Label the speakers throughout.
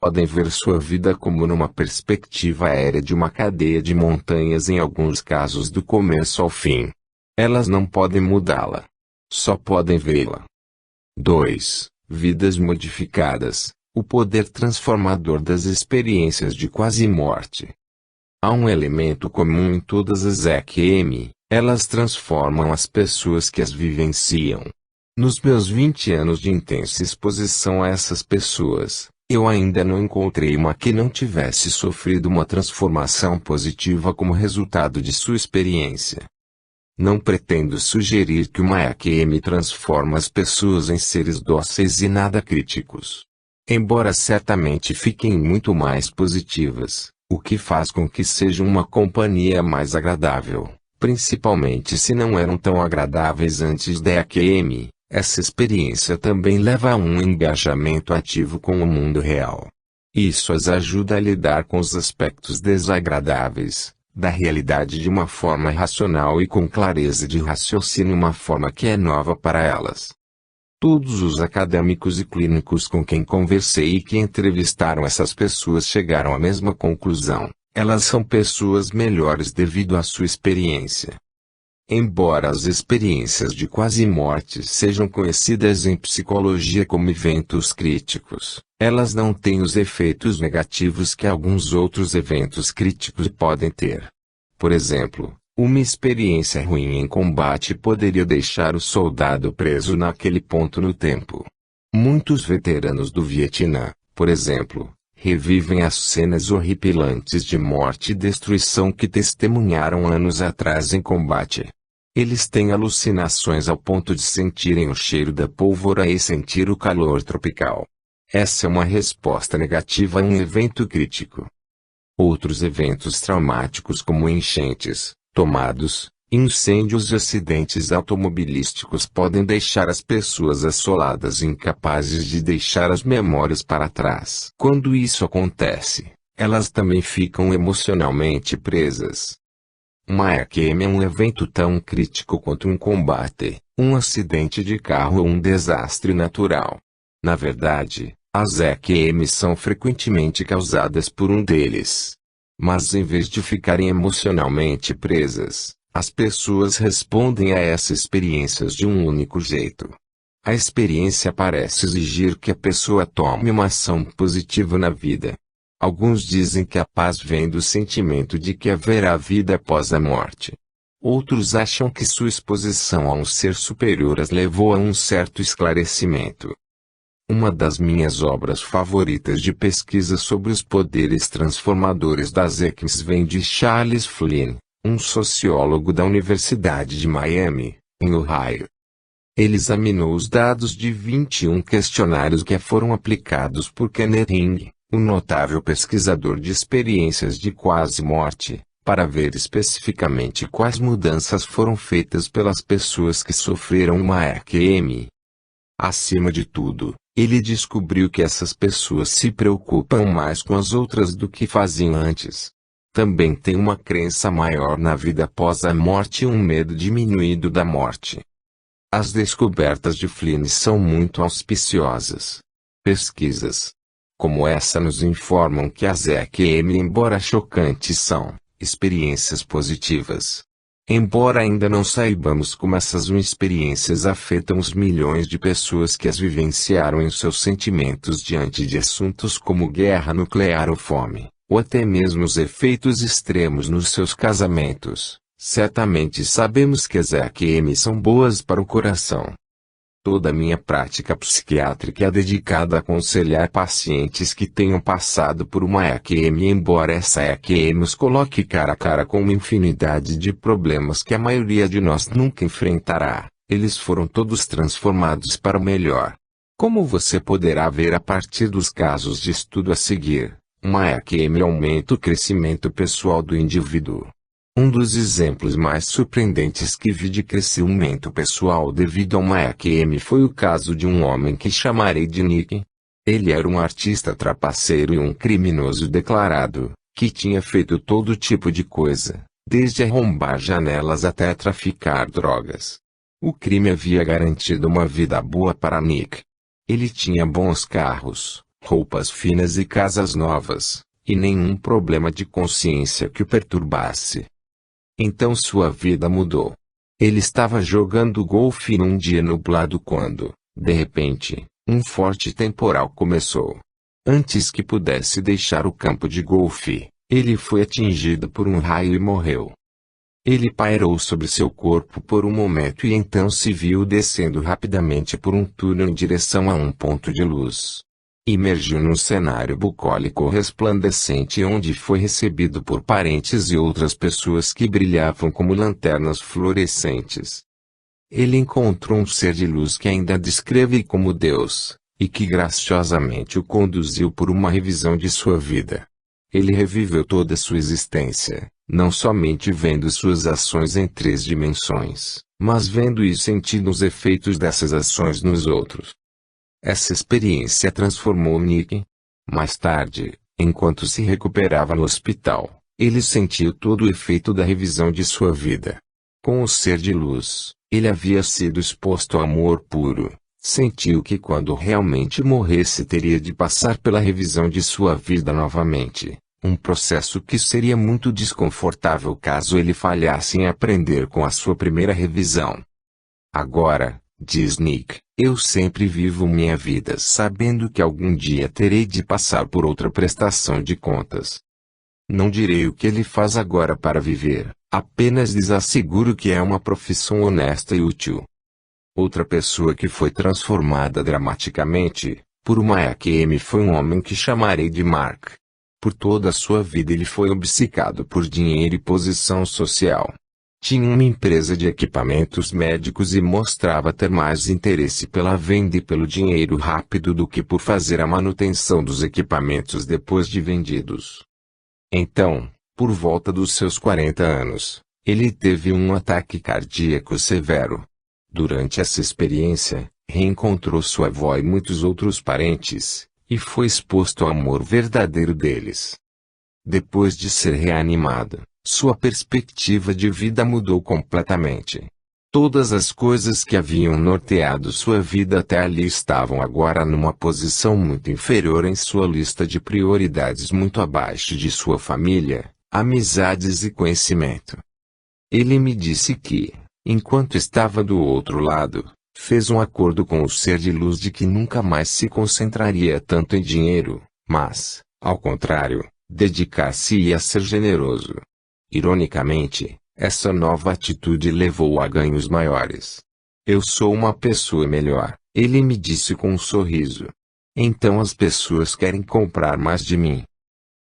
Speaker 1: podem ver sua vida como numa perspectiva aérea de uma cadeia de montanhas, em alguns casos do começo ao fim. Elas não podem mudá-la. Só podem vê-la. 2. Vidas modificadas. O poder transformador das experiências de quase morte. Há um elemento comum em todas as EQM: elas transformam as pessoas que as vivenciam. Nos meus 20 anos de intensa exposição a essas pessoas, eu ainda não encontrei uma que não tivesse sofrido uma transformação positiva como resultado de sua experiência. Não pretendo sugerir que uma EQM transforma as pessoas em seres dóceis e nada críticos. Embora certamente fiquem muito mais positivas, o que faz com que sejam uma companhia mais agradável, principalmente se não eram tão agradáveis antes da EQM. Essa experiência também leva a um engajamento ativo com o mundo real. Isso as ajuda a lidar com os aspectos desagradáveis da realidade de uma forma racional e com clareza de raciocínio, uma forma que é nova para elas. Todos os acadêmicos e clínicos com quem conversei e que entrevistaram essas pessoas chegaram à mesma conclusão: elas são pessoas melhores devido à sua experiência. Embora as experiências de quase morte sejam conhecidas em psicologia como eventos críticos, elas não têm os efeitos negativos que alguns outros eventos críticos podem ter. Por exemplo, uma experiência ruim em combate poderia deixar o soldado preso naquele ponto no tempo. Muitos veteranos do Vietnã, por exemplo, revivem as cenas horripilantes de morte e destruição que testemunharam anos atrás em combate. Eles têm alucinações ao ponto de sentirem o cheiro da pólvora e sentir o calor tropical. Essa é uma resposta negativa a um evento crítico. Outros eventos traumáticos, como enchentes, tomados, incêndios e acidentes automobilísticos, podem deixar as pessoas assoladas e incapazes de deixar as memórias para trás. Quando isso acontece, elas também ficam emocionalmente presas. Uma EQM é um evento tão crítico quanto um combate, um acidente de carro ou um desastre natural. Na verdade, as EQMs são frequentemente causadas por um deles. Mas em vez de ficarem emocionalmente presas, as pessoas respondem a essas experiências de um único jeito. A experiência parece exigir que a pessoa tome uma ação positiva na vida. Alguns dizem que a paz vem do sentimento de que haverá vida após a morte. Outros acham que sua exposição a um ser superior as levou a um certo esclarecimento. Uma das minhas obras favoritas de pesquisa sobre os poderes transformadores das EQMs vem de Charles Flynn, um sociólogo da Universidade de Miami, em Ohio. Ele examinou os dados de 21 questionários que foram aplicados por Kenneth Ring, um notável pesquisador de experiências de quase morte, para ver especificamente quais mudanças foram feitas pelas pessoas que sofreram uma EQM. Acima de tudo, ele descobriu que essas pessoas se preocupam mais com as outras do que faziam antes. Também têm uma crença maior na vida após a morte e um medo diminuído da morte. As descobertas de Flynn são muito auspiciosas. Pesquisas como essa nos informam que as EQM, embora chocantes, são experiências positivas. Embora ainda não saibamos como essas experiências afetam os milhões de pessoas que as vivenciaram em seus sentimentos diante de assuntos como guerra nuclear ou fome, ou até mesmo os efeitos extremos nos seus casamentos, certamente sabemos que as EQM são boas para o coração. Toda a minha prática psiquiátrica é dedicada a aconselhar pacientes que tenham passado por uma EQM, embora essa EQM os coloque cara a cara com uma infinidade de problemas que a maioria de nós nunca enfrentará. Eles foram todos transformados para o melhor. Como você poderá ver a partir dos casos de estudo a seguir, uma EQM aumenta o crescimento pessoal do indivíduo. Um dos exemplos mais surpreendentes que vi de crescimento pessoal devido a uma EQM foi o caso de um homem que chamarei de Nick. Ele era um artista trapaceiro e um criminoso declarado, que tinha feito todo tipo de coisa, desde arrombar janelas até traficar drogas. O crime havia garantido uma vida boa para Nick. Ele tinha bons carros, roupas finas e casas novas, e nenhum problema de consciência que o perturbasse. Então sua vida mudou. Ele estava jogando golfe num dia nublado quando, de repente, um forte temporal começou. Antes que pudesse deixar o campo de golfe, ele foi atingido por um raio e morreu. Ele pairou sobre seu corpo por um momento e então se viu descendo rapidamente por um túnel em direção a um ponto de luz. Emergiu num cenário bucólico resplandecente onde foi recebido por parentes e outras pessoas que brilhavam como lanternas fluorescentes. Ele encontrou um ser de luz que ainda descreve como Deus, e que graciosamente o conduziu por uma revisão de sua vida. Ele reviveu toda sua existência, não somente vendo suas ações em 3 dimensões, mas vendo e sentindo os efeitos dessas ações nos outros. Essa experiência transformou Nick. Mais tarde, enquanto se recuperava no hospital, ele sentiu todo o efeito da revisão de sua vida. Com o ser de luz, ele havia sido exposto ao amor puro. Sentiu que quando realmente morresse teria de passar pela revisão de sua vida novamente, um processo que seria muito desconfortável caso ele falhasse em aprender com a sua primeira revisão. Agora, diz Nick, eu sempre vivo minha vida sabendo que algum dia terei de passar por outra prestação de contas. Não direi o que ele faz agora para viver, apenas lhes asseguro que é uma profissão honesta e útil. Outra pessoa que foi transformada dramaticamente, por uma EQM foi um homem que chamarei de Mark. Por toda a sua vida ele foi obcecado por dinheiro e posição social. Tinha uma empresa de equipamentos médicos e mostrava ter mais interesse pela venda e pelo dinheiro rápido do que por fazer a manutenção dos equipamentos depois de vendidos. Então, por volta dos seus 40 anos, ele teve um ataque cardíaco severo. Durante essa experiência, reencontrou sua avó e muitos outros parentes, e foi exposto ao amor verdadeiro deles. Depois de ser reanimado, sua perspectiva de vida mudou completamente. Todas as coisas que haviam norteado sua vida até ali estavam agora numa posição muito inferior em sua lista de prioridades, muito abaixo de sua família, amizades e conhecimento. Ele me disse que, enquanto estava do outro lado, fez um acordo com o ser de luz de que nunca mais se concentraria tanto em dinheiro, mas, ao contrário, dedicar-se-ia a ser generoso. Ironicamente, essa nova atitude levou a ganhos maiores. Eu sou uma pessoa melhor, ele me disse com um sorriso. Então as pessoas querem comprar mais de mim.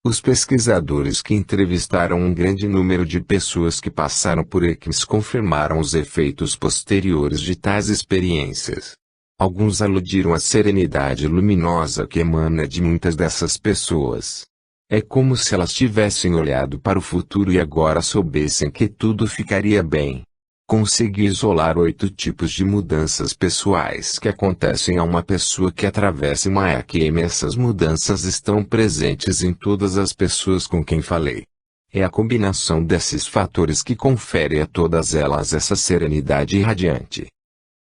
Speaker 1: Os pesquisadores que entrevistaram um grande número de pessoas que passaram por EQMs confirmaram os efeitos posteriores de tais experiências. Alguns aludiram à serenidade luminosa que emana de muitas dessas pessoas. É como se elas tivessem olhado para o futuro e agora soubessem que tudo ficaria bem. Consegui isolar 8 tipos de mudanças pessoais que acontecem a uma pessoa que atravessa uma EQM. Essas mudanças estão presentes em todas as pessoas com quem falei. É a combinação desses fatores que confere a todas elas essa serenidade irradiante.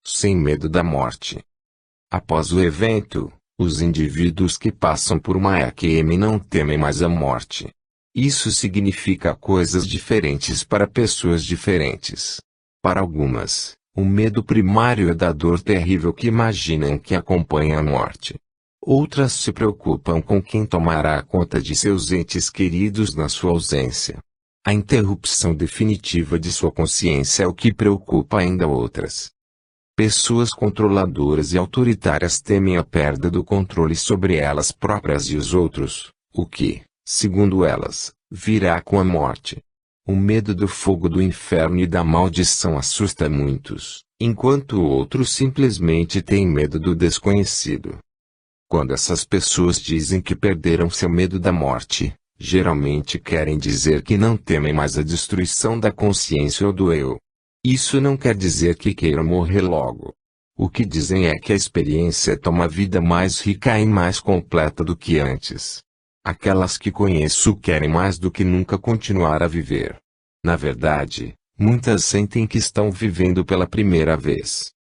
Speaker 1: Sem medo da morte. Após o evento, os indivíduos que passam por uma EQM não temem mais a morte. Isso significa coisas diferentes para pessoas diferentes. Para algumas, o medo primário é da dor terrível que imaginam que acompanha a morte. Outras se preocupam com quem tomará conta de seus entes queridos na sua ausência. A interrupção definitiva de sua consciência é o que preocupa ainda outras. Pessoas controladoras e autoritárias temem a perda do controle sobre elas próprias e os outros, o que, segundo elas, virá com a morte. O medo do fogo do inferno e da maldição assusta muitos, enquanto outros simplesmente têm medo do desconhecido. Quando essas pessoas dizem que perderam seu medo da morte, geralmente querem dizer que não temem mais a destruição da consciência ou do eu. Isso não quer dizer que queiram morrer logo. O que dizem é que a experiência toma vida mais rica e mais completa do que antes. Aquelas que conheço querem mais do que nunca continuar a viver. Na verdade, muitas sentem que estão vivendo pela primeira vez.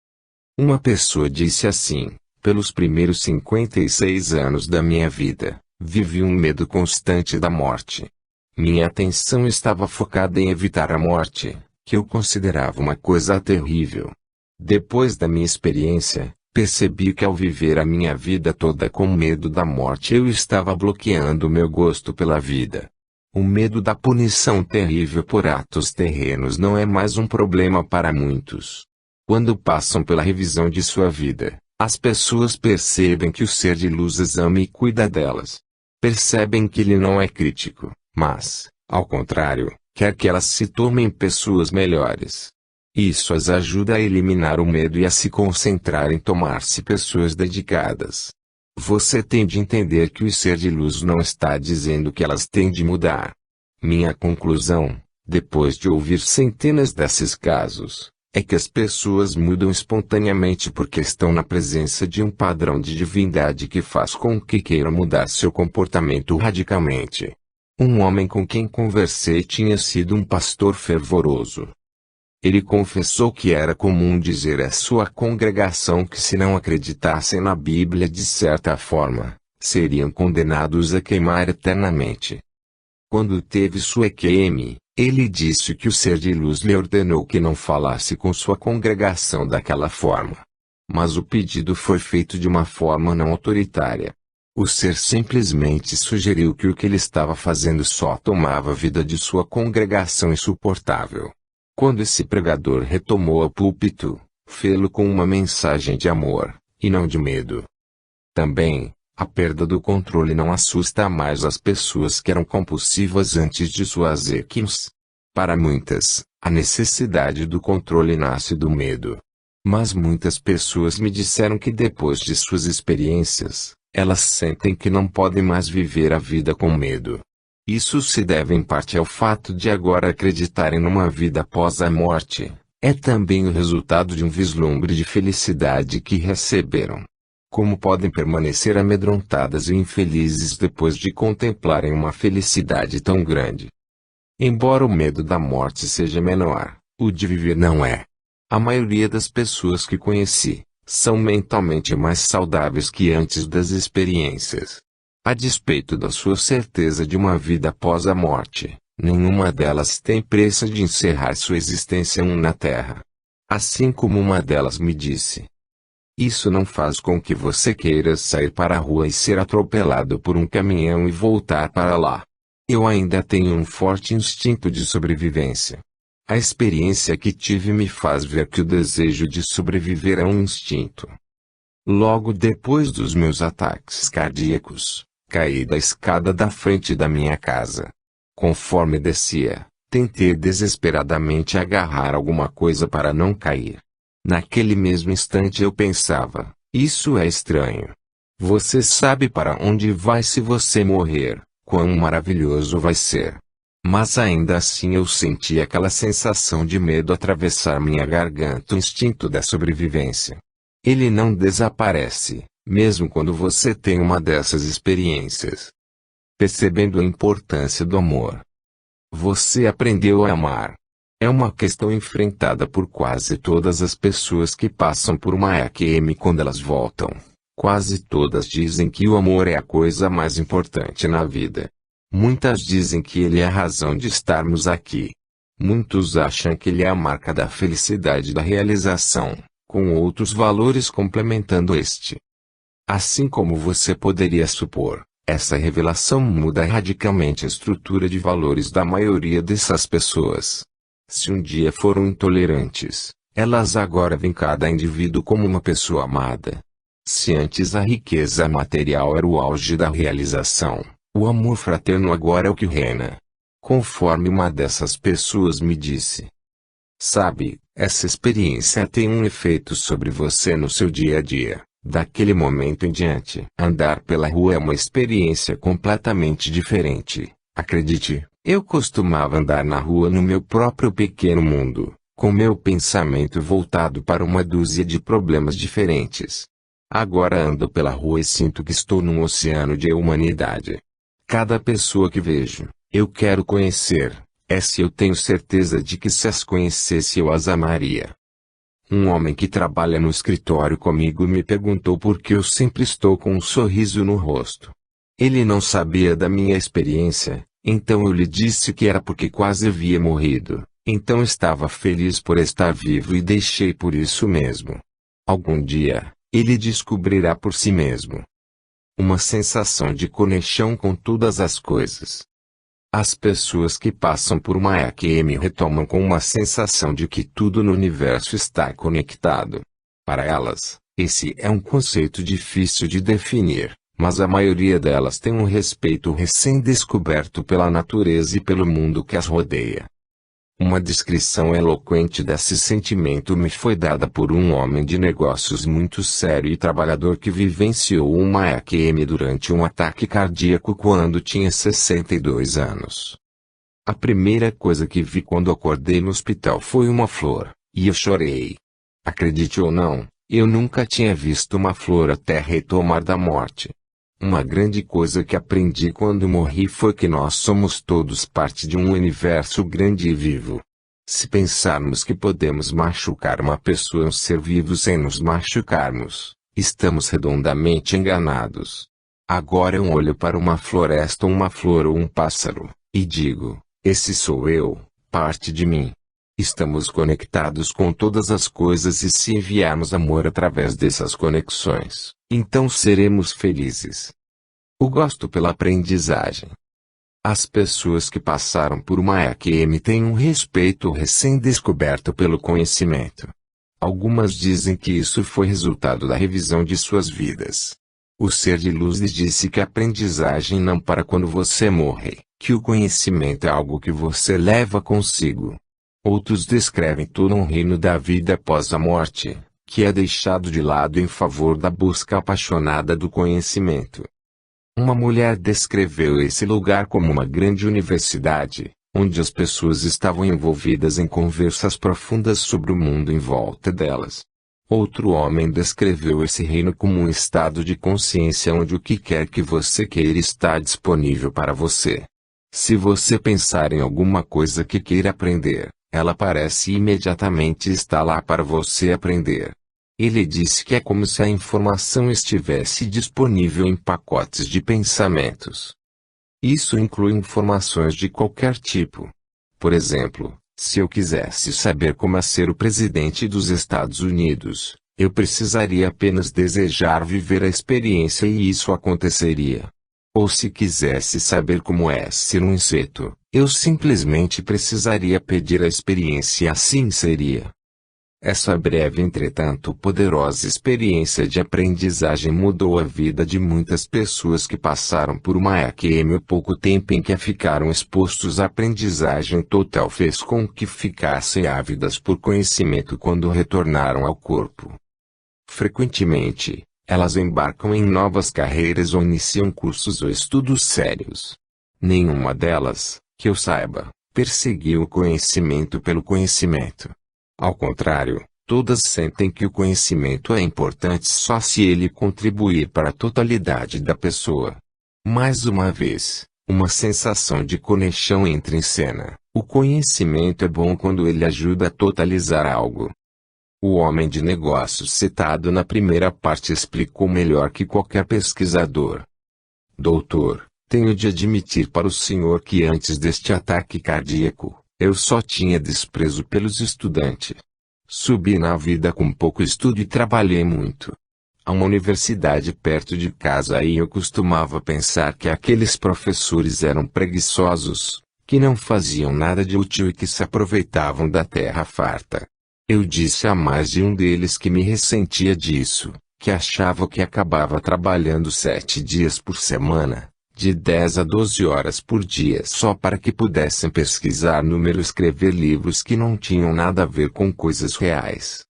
Speaker 1: Uma pessoa disse assim: Pelos primeiros 56 anos da minha vida, vivi um medo constante da morte. Minha atenção estava focada em evitar a morte, que eu considerava uma coisa terrível. Depois da minha experiência, percebi que ao viver a minha vida toda com medo da morte eu estava bloqueando o meu gosto pela vida. O medo da punição terrível por atos terrenos não é mais um problema para muitos. Quando passam pela revisão de sua vida, as pessoas percebem que o ser de luz as ama e cuida delas. Percebem que ele não é crítico, mas, ao contrário, quer que elas se tornem pessoas melhores. Isso as ajuda a eliminar o medo e a se concentrar em tornar-se pessoas dedicadas. Você tem de entender que o ser de luz não está dizendo que elas têm de mudar. Minha conclusão, depois de ouvir centenas desses casos, é que as pessoas mudam espontaneamente porque estão na presença de um padrão de divindade que faz com que queiram mudar seu comportamento radicalmente. Um homem com quem conversei tinha sido um pastor fervoroso. Ele confessou que era comum dizer à sua congregação que se não acreditassem na Bíblia de certa forma, seriam condenados a queimar eternamente. Quando teve sua EQM, ele disse que o ser de luz lhe ordenou que não falasse com sua congregação daquela forma. Mas o pedido foi feito de uma forma não autoritária. O ser simplesmente sugeriu que o que ele estava fazendo só tomava a vida de sua congregação insuportável. Quando esse pregador retomou ao púlpito, fê-lo com uma mensagem de amor, e não de medo. Também, a perda do controle não assusta mais as pessoas que eram compulsivas antes de suas EQMs. Para muitas, a necessidade do controle nasce do medo. Mas muitas pessoas me disseram que depois de suas experiências, elas sentem que não podem mais viver a vida com medo. Isso se deve em parte ao fato de agora acreditarem numa vida após a morte. É também o resultado de um vislumbre de felicidade que receberam. Como podem permanecer amedrontadas e infelizes depois de contemplarem uma felicidade tão grande? Embora o medo da morte seja menor, o de viver não é. A maioria das pessoas que conheci, são mentalmente mais saudáveis que antes das experiências. A despeito da sua certeza de uma vida após a morte, nenhuma delas tem pressa de encerrar sua existência na Terra. Assim como uma delas me disse. Isso não faz com que você queira sair para a rua e ser atropelado por um caminhão e voltar para lá. Eu ainda tenho um forte instinto de sobrevivência. A experiência que tive me faz ver que o desejo de sobreviver é um instinto. Logo depois dos meus ataques cardíacos, caí da escada da frente da minha casa. Conforme descia, tentei desesperadamente agarrar alguma coisa para não cair. Naquele mesmo instante eu pensava, isso é estranho. Você sabe para onde vai se você morrer, quão maravilhoso vai ser. Mas ainda assim eu senti aquela sensação de medo atravessar minha garganta, o instinto da sobrevivência. Ele não desaparece, mesmo quando você tem uma dessas experiências. Percebendo a importância do amor. Você aprendeu a amar. É uma questão enfrentada por quase todas as pessoas que passam por uma EQM quando elas voltam. Quase todas dizem que o amor é a coisa mais importante na vida. Muitas dizem que ele é a razão de estarmos aqui. Muitos acham que ele é a marca da felicidade e da realização, com outros valores complementando este. Assim como você poderia supor, essa revelação muda radicalmente a estrutura de valores da maioria dessas pessoas. Se um dia foram intolerantes, elas agora veem cada indivíduo como uma pessoa amada. Se antes a riqueza material era o auge da realização, o amor fraterno agora é o que reina. Conforme uma dessas pessoas me disse. Sabe, essa experiência tem um efeito sobre você no seu dia a dia. Daquele momento em diante, andar pela rua é uma experiência completamente diferente. Acredite, eu costumava andar na rua no meu próprio pequeno mundo, com meu pensamento voltado para uma dúzia de problemas diferentes. Agora ando pela rua e sinto que estou num oceano de humanidade. Cada pessoa que vejo, eu quero conhecer. Se eu tenho certeza de que se as conhecesse eu as amaria. Um homem que trabalha no escritório comigo me perguntou por que eu sempre estou com um sorriso no rosto. Ele não sabia da minha experiência, então eu lhe disse que era porque quase havia morrido, então estava feliz por estar vivo e deixei por isso mesmo. Algum dia, ele descobrirá por si mesmo. Uma sensação de conexão com todas as coisas. As pessoas que passam por uma EQM retomam com uma sensação de que tudo no universo está conectado. Para elas, esse é um conceito difícil de definir, mas a maioria delas tem um respeito recém-descoberto pela natureza e pelo mundo que as rodeia. Uma descrição eloquente desse sentimento me foi dada por um homem de negócios muito sério e trabalhador que vivenciou uma EQM durante um ataque cardíaco quando tinha 62 anos. A primeira coisa que vi quando acordei no hospital foi uma flor, e eu chorei. Acredite ou não, eu nunca tinha visto uma flor até retomar da morte. Uma grande coisa que aprendi quando morri foi que nós somos todos parte de um universo grande e vivo. Se pensarmos que podemos machucar uma pessoa, um ser vivo sem nos machucarmos, estamos redondamente enganados. Agora eu olho para uma floresta ou uma flor ou um pássaro, e digo, esse sou eu, parte de mim. Estamos conectados com todas as coisas e se enviarmos amor através dessas conexões, então seremos felizes. O gosto pela aprendizagem. As pessoas que passaram por uma EQM têm um respeito recém-descoberto pelo conhecimento. Algumas dizem que isso foi resultado da revisão de suas vidas. O ser de luz lhes disse que a aprendizagem não para quando você morre, que o conhecimento é algo que você leva consigo. Outros descrevem todo um reino da vida após a morte, que é deixado de lado em favor da busca apaixonada do conhecimento. Uma mulher descreveu esse lugar como uma grande universidade, onde as pessoas estavam envolvidas em conversas profundas sobre o mundo em volta delas. Outro homem descreveu esse reino como um estado de consciência onde o que quer que você queira está disponível para você. Se você pensar em alguma coisa que queira aprender, ela aparece imediatamente e está lá para você aprender. Ele disse que é como se a informação estivesse disponível em pacotes de pensamentos. Isso inclui informações de qualquer tipo. Por exemplo, se eu quisesse saber como é ser o presidente dos Estados Unidos, eu precisaria apenas desejar viver a experiência e isso aconteceria. Ou se quisesse saber como é ser um inseto, eu simplesmente precisaria pedir a experiência e assim seria. Essa breve, entretanto poderosa experiência de aprendizagem mudou a vida de muitas pessoas que passaram por uma EQM. O pouco tempo em que ficaram expostos à aprendizagem total fez com que ficassem ávidas por conhecimento quando retornaram ao corpo. Frequentemente, elas embarcam em novas carreiras ou iniciam cursos ou estudos sérios. Nenhuma delas, que eu saiba, perseguiu o conhecimento pelo conhecimento. Ao contrário, todas sentem que o conhecimento é importante só se ele contribuir para a totalidade da pessoa. Mais uma vez, uma sensação de conexão entra em cena. O conhecimento é bom quando ele ajuda a totalizar algo. O homem de negócios citado na primeira parte explicou melhor que qualquer pesquisador. Doutor, tenho de admitir para o senhor que antes deste ataque cardíaco, eu só tinha desprezo pelos estudantes. Subi na vida com pouco estudo e trabalhei muito. Há uma universidade perto de casa e eu costumava pensar que aqueles professores eram preguiçosos, que não faziam nada de útil e que se aproveitavam da terra farta. Eu disse a mais de um deles que me ressentia disso, que achava que acabava trabalhando 7 dias por semana, de 10 a 12 horas por dia só para que pudessem pesquisar números e escrever livros que não tinham nada a ver com coisas reais.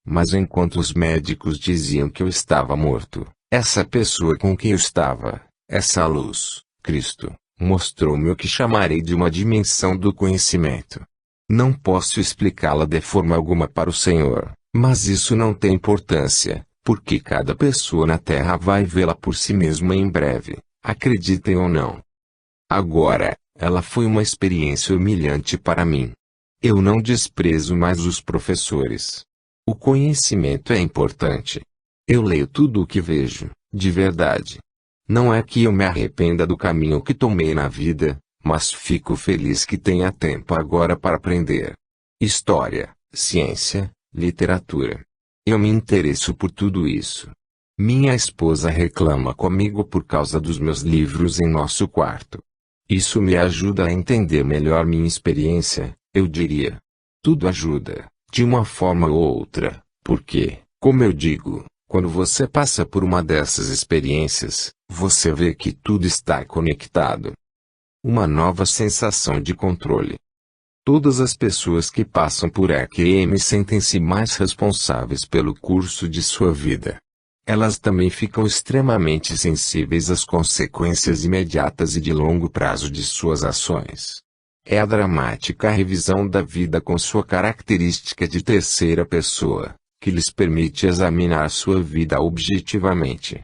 Speaker 1: Mas enquanto os médicos diziam que eu estava morto, essa pessoa com quem eu estava, essa luz, Cristo, mostrou-me o que chamarei de uma dimensão do conhecimento. Não posso explicá-la de forma alguma para o Senhor, mas isso não tem importância, porque cada pessoa na Terra vai vê-la por si mesma em breve. Acreditem ou não. Agora, ela foi uma experiência humilhante para mim. Eu não desprezo mais os professores. O conhecimento é importante. Eu leio tudo o que vejo, de verdade. Não é que eu me arrependa do caminho que tomei na vida, mas fico feliz que tenha tempo agora para aprender. História, ciência, literatura. Eu me interesso por tudo isso. Minha esposa reclama comigo por causa dos meus livros em nosso quarto. Isso me ajuda a entender melhor minha experiência, eu diria. Tudo ajuda, de uma forma ou outra, porque, como eu digo, quando você passa por uma dessas experiências, você vê que tudo está conectado. Uma nova sensação de controle. Todas as pessoas que passam por EQM sentem-se mais responsáveis pelo curso de sua vida. Elas também ficam extremamente sensíveis às consequências imediatas e de longo prazo de suas ações. É a dramática revisão da vida com sua característica de terceira pessoa, que lhes permite examinar sua vida objetivamente.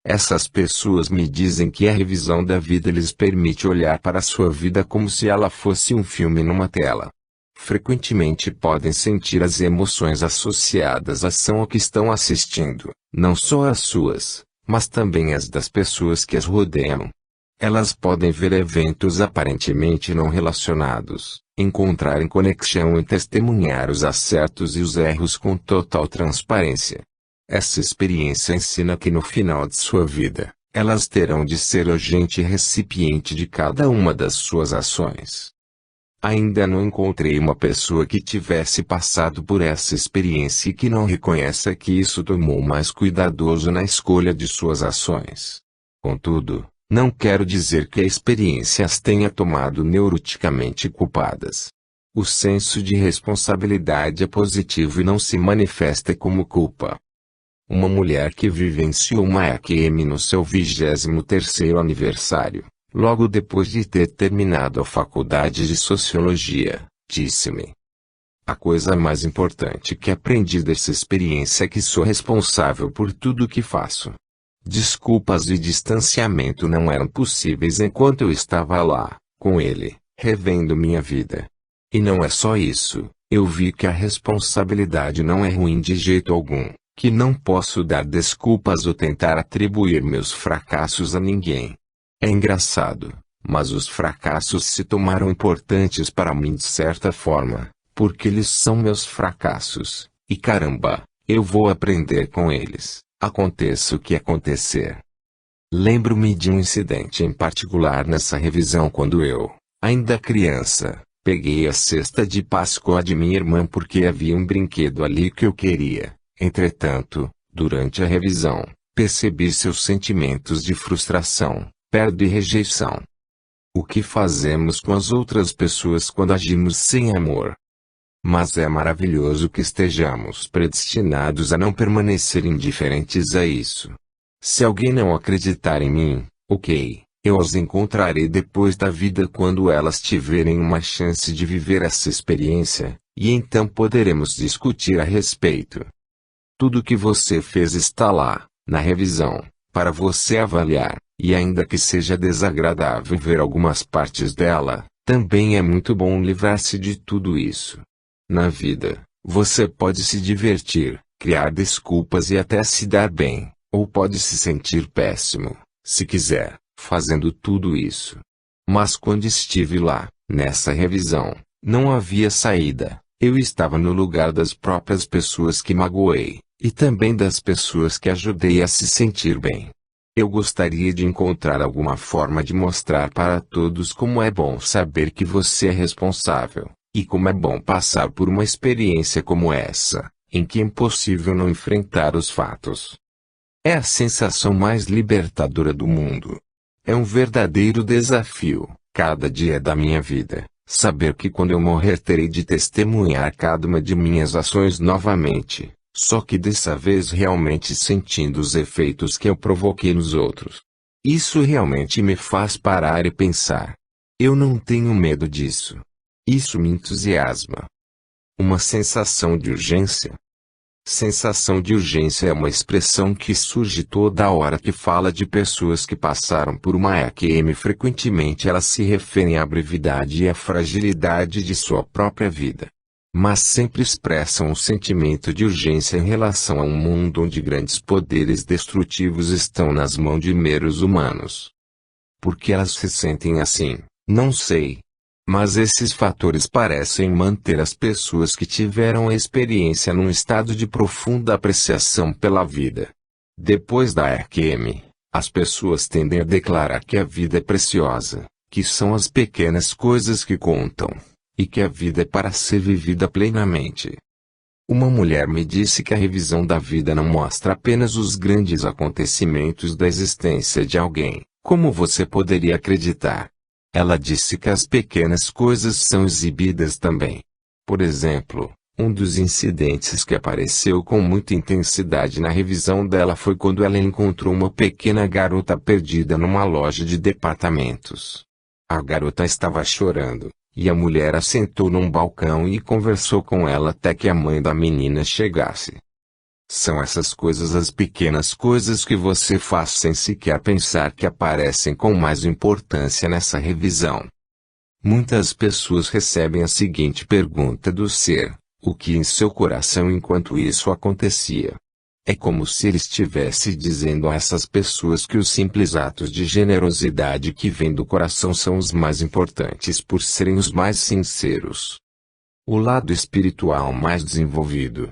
Speaker 1: Essas pessoas me dizem que a revisão da vida lhes permite olhar para sua vida como se ela fosse um filme numa tela. Frequentemente podem sentir as emoções associadas à ação a que estão assistindo, não só as suas, mas também as das pessoas que as rodeiam. Elas podem ver eventos aparentemente não relacionados, encontrar conexão e testemunhar os acertos e os erros com total transparência. Essa experiência ensina que no final de sua vida, elas terão de ser agente e recipiente de cada uma das suas ações. Ainda não encontrei uma pessoa que tivesse passado por essa experiência e que não reconheça que isso tornou mais cuidadoso na escolha de suas ações. Contudo, não quero dizer que a experiência as tenha tomado neuroticamente culpadas. O senso de responsabilidade é positivo e não se manifesta como culpa. Uma mulher que vivenciou uma EQM no seu 23º aniversário, logo depois de ter terminado a faculdade de Sociologia, disse-me: "A coisa mais importante que aprendi dessa experiência é que sou responsável por tudo o que faço. Desculpas e distanciamento não eram possíveis enquanto eu estava lá, com ele, revendo minha vida. E não é só isso, eu vi que a responsabilidade não é ruim de jeito algum, que não posso dar desculpas ou tentar atribuir meus fracassos a ninguém. É engraçado, mas os fracassos se tomaram importantes para mim de certa forma, porque eles são meus fracassos, e caramba, eu vou aprender com eles, aconteça o que acontecer." Lembro-me de um incidente em particular nessa revisão quando eu, ainda criança, peguei a cesta de Páscoa de minha irmã porque havia um brinquedo ali que eu queria. Entretanto, durante a revisão, percebi seus sentimentos de frustração, perda e rejeição. O que fazemos com as outras pessoas quando agimos sem amor? Mas é maravilhoso que estejamos predestinados a não permanecer indiferentes a isso. Se alguém não acreditar em mim, ok, eu as encontrarei depois da vida quando elas tiverem uma chance de viver essa experiência, e então poderemos discutir a respeito. Tudo que você fez está lá, na revisão, para você avaliar, e ainda que seja desagradável ver algumas partes dela, também é muito bom livrar-se de tudo isso. Na vida, você pode se divertir, criar desculpas e até se dar bem, ou pode se sentir péssimo, se quiser, fazendo tudo isso. Mas quando estive lá, nessa revisão, não havia saída. Eu estava no lugar das próprias pessoas que magoei, e também das pessoas que ajudei a se sentir bem. Eu gostaria de encontrar alguma forma de mostrar para todos como é bom saber que você é responsável, e como é bom passar por uma experiência como essa, em que é impossível não enfrentar os fatos. É a sensação mais libertadora do mundo. É um verdadeiro desafio, cada dia da minha vida, saber que quando eu morrer terei de testemunhar cada uma de minhas ações novamente. Só que dessa vez realmente sentindo os efeitos que eu provoquei nos outros. Isso realmente me faz parar e pensar. Eu não tenho medo disso. Isso me entusiasma. Uma sensação de urgência. Sensação de urgência é uma expressão que surge toda hora que fala de pessoas que passaram por uma EQM. Frequentemente elas se referem à brevidade e à fragilidade de sua própria vida. mas sempre expressam um sentimento de urgência em relação a um mundo onde grandes poderes destrutivos estão nas mãos de meros humanos. Por que elas se sentem assim, não sei. Mas esses fatores parecem manter as pessoas que tiveram a experiência num estado de profunda apreciação pela vida. Depois da EQM, as pessoas tendem a declarar que a vida é preciosa, que são as pequenas coisas que contam, e que a vida é para ser vivida plenamente. Uma mulher me disse que a revisão da vida não mostra apenas os grandes acontecimentos da existência de alguém, como você poderia acreditar. Ela disse que as pequenas coisas são exibidas também. Por exemplo, um dos incidentes que apareceu com muita intensidade na revisão dela foi quando ela encontrou uma pequena garota perdida numa loja de departamentos. A garota estava chorando, e a mulher a sentou num balcão e conversou com ela até que a mãe da menina chegasse. São essas coisas, as pequenas coisas que você faz sem sequer pensar, que aparecem com mais importância nessa revisão. Muitas pessoas recebem a seguinte pergunta do ser: o que em seu coração enquanto isso acontecia? É como se ele estivesse dizendo a essas pessoas que os simples atos de generosidade que vêm do coração são os mais importantes por serem os mais sinceros. O lado espiritual mais desenvolvido.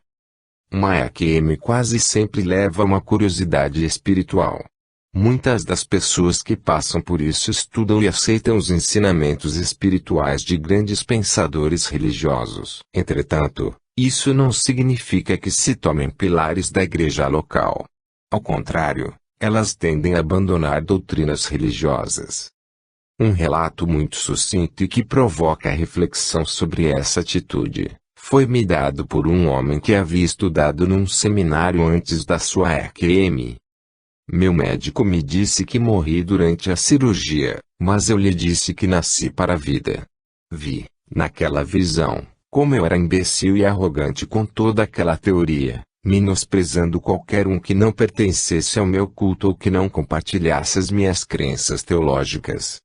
Speaker 1: Uma EQM quase sempre leva a uma curiosidade espiritual. Muitas das pessoas que passam por isso estudam e aceitam os ensinamentos espirituais de grandes pensadores religiosos. Entretanto, isso não significa que se tomem pilares da igreja local. Ao contrário, elas tendem a abandonar doutrinas religiosas. Um relato muito sucinto e que provoca reflexão sobre essa atitude foi-me dado por um homem que havia estudado num seminário antes da sua EQM. Meu médico me disse que morri durante a cirurgia, mas eu lhe disse que nasci para a vida. Vi, naquela visão, como eu era imbecil e arrogante com toda aquela teoria, menosprezando qualquer um que não pertencesse ao meu culto ou que não compartilhasse as minhas crenças teológicas.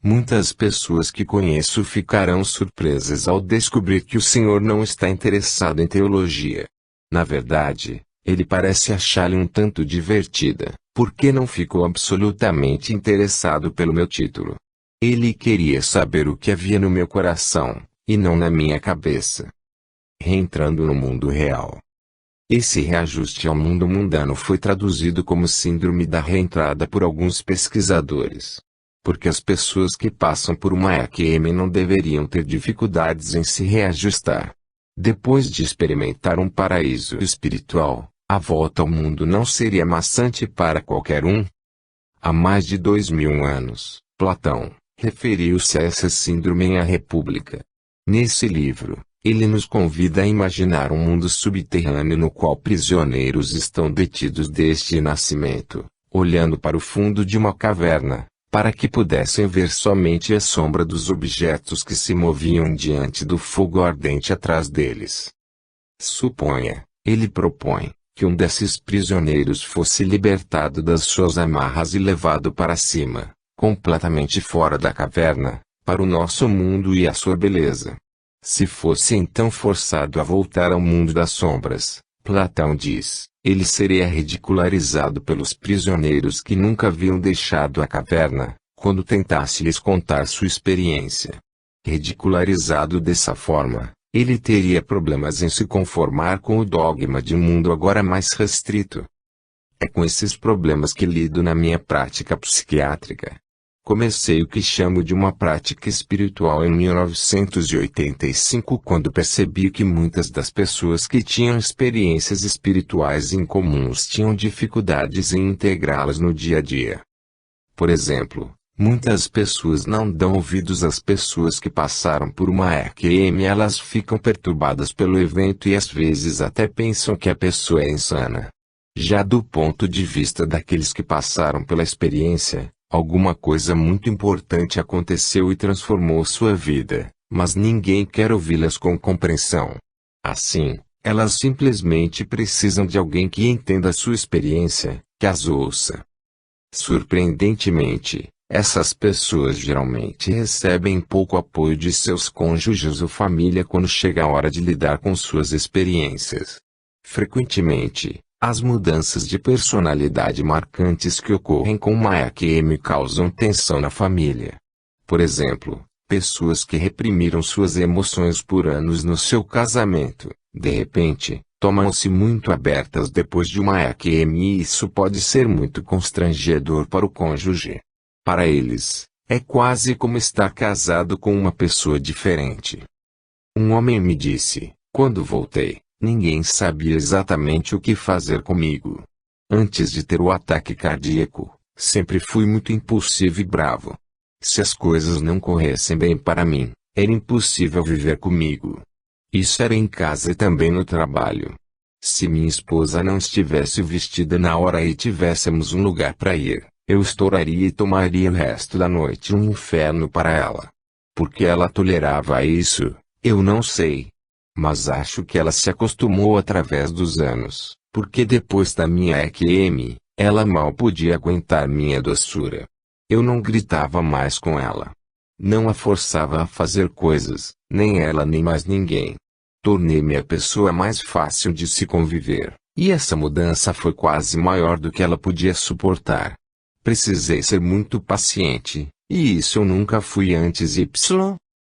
Speaker 1: Muitas pessoas que conheço ficarão surpresas ao descobrir que o Senhor não está interessado em teologia. Na verdade, ele parece achá-la um tanto divertida, porque não ficou absolutamente interessado pelo meu título. Ele queria saber o que havia no meu coração, e não na minha cabeça. Reentrando no mundo real. Esse reajuste ao mundo mundano foi traduzido como síndrome da reentrada por alguns pesquisadores. Porque as pessoas que passam por uma EQM não deveriam ter dificuldades em se reajustar. Depois de experimentar um paraíso espiritual, a volta ao mundo não seria maçante para qualquer um? Há mais de 2000 anos, Platão referiu-se a essa síndrome em A República. Nesse livro, ele nos convida a imaginar um mundo subterrâneo no qual prisioneiros estão detidos desde nascimento, olhando para o fundo de uma caverna, para que pudessem ver somente a sombra dos objetos que se moviam diante do fogo ardente atrás deles. Suponha, ele propõe, que um desses prisioneiros fosse libertado das suas amarras e levado para cima, completamente fora da caverna, para o nosso mundo e a sua beleza. Se fosse então forçado a voltar ao mundo das sombras, Platão diz, ele seria ridicularizado pelos prisioneiros que nunca haviam deixado a caverna, quando tentasse lhes contar sua experiência. Ridicularizado dessa forma, ele teria problemas em se conformar com o dogma de um mundo agora mais restrito. É com esses problemas que lido na minha prática psiquiátrica. Comecei o que chamo de uma prática espiritual em 1985, quando percebi que muitas das pessoas que tinham experiências espirituais incomuns tinham dificuldades em integrá-las no dia a dia. Por exemplo, muitas pessoas não dão ouvidos às pessoas que passaram por uma EQM, elas ficam perturbadas pelo evento e às vezes até pensam que a pessoa é insana. Já do ponto de vista daqueles que passaram pela experiência, alguma coisa muito importante aconteceu e transformou sua vida, mas ninguém quer ouvi-las com compreensão. Assim, elas simplesmente precisam de alguém que entenda sua experiência, que as ouça. Surpreendentemente, Essas pessoas geralmente recebem pouco apoio de seus cônjuges ou família quando chega a hora de lidar com suas experiências. Frequentemente, as mudanças de personalidade marcantes que ocorrem com uma EQM causam tensão na família. Por exemplo, pessoas que reprimiram suas emoções por anos no seu casamento, de repente, tornam-se muito abertas depois de uma EQM e isso pode ser muito constrangedor para o cônjuge. Para eles, é quase como estar casado com uma pessoa diferente. Um homem me disse, quando voltei, ninguém sabia exatamente o que fazer comigo. Antes de ter o ataque cardíaco, sempre fui muito impulsivo e bravo. Se as coisas não corressem bem para mim, era impossível viver comigo. Isso era em casa e também no trabalho. Se minha esposa não estivesse vestida na hora e tivéssemos um lugar para ir, eu estouraria e tomaria o resto da noite um inferno para ela. Por que ela tolerava isso, eu não sei. Mas acho que ela se acostumou através dos anos, porque depois da minha EQM, ela mal podia aguentar minha doçura. Eu não gritava mais com ela. Não a forçava a fazer coisas, nem ela nem mais ninguém. Tornei-me a pessoa mais fácil de se conviver, e essa mudança foi quase maior do que ela podia suportar. Precisei ser muito paciente, e isso eu nunca fui antes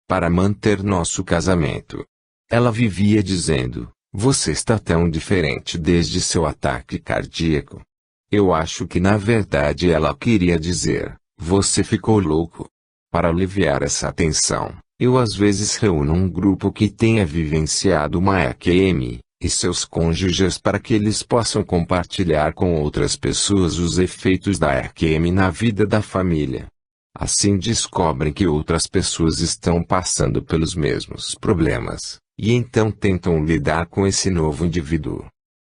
Speaker 1: para manter nosso casamento. Ela vivia dizendo, você está tão diferente desde seu ataque cardíaco. Eu acho que na verdade ela queria dizer, você ficou louco. Para aliviar essa tensão, eu às vezes reúno um grupo que tenha vivenciado uma EQM, e seus cônjuges para que eles possam compartilhar com outras pessoas os efeitos da EQM na vida da família. Assim descobrem que outras pessoas estão passando pelos mesmos problemas, e então tentam lidar com esse novo indivíduo.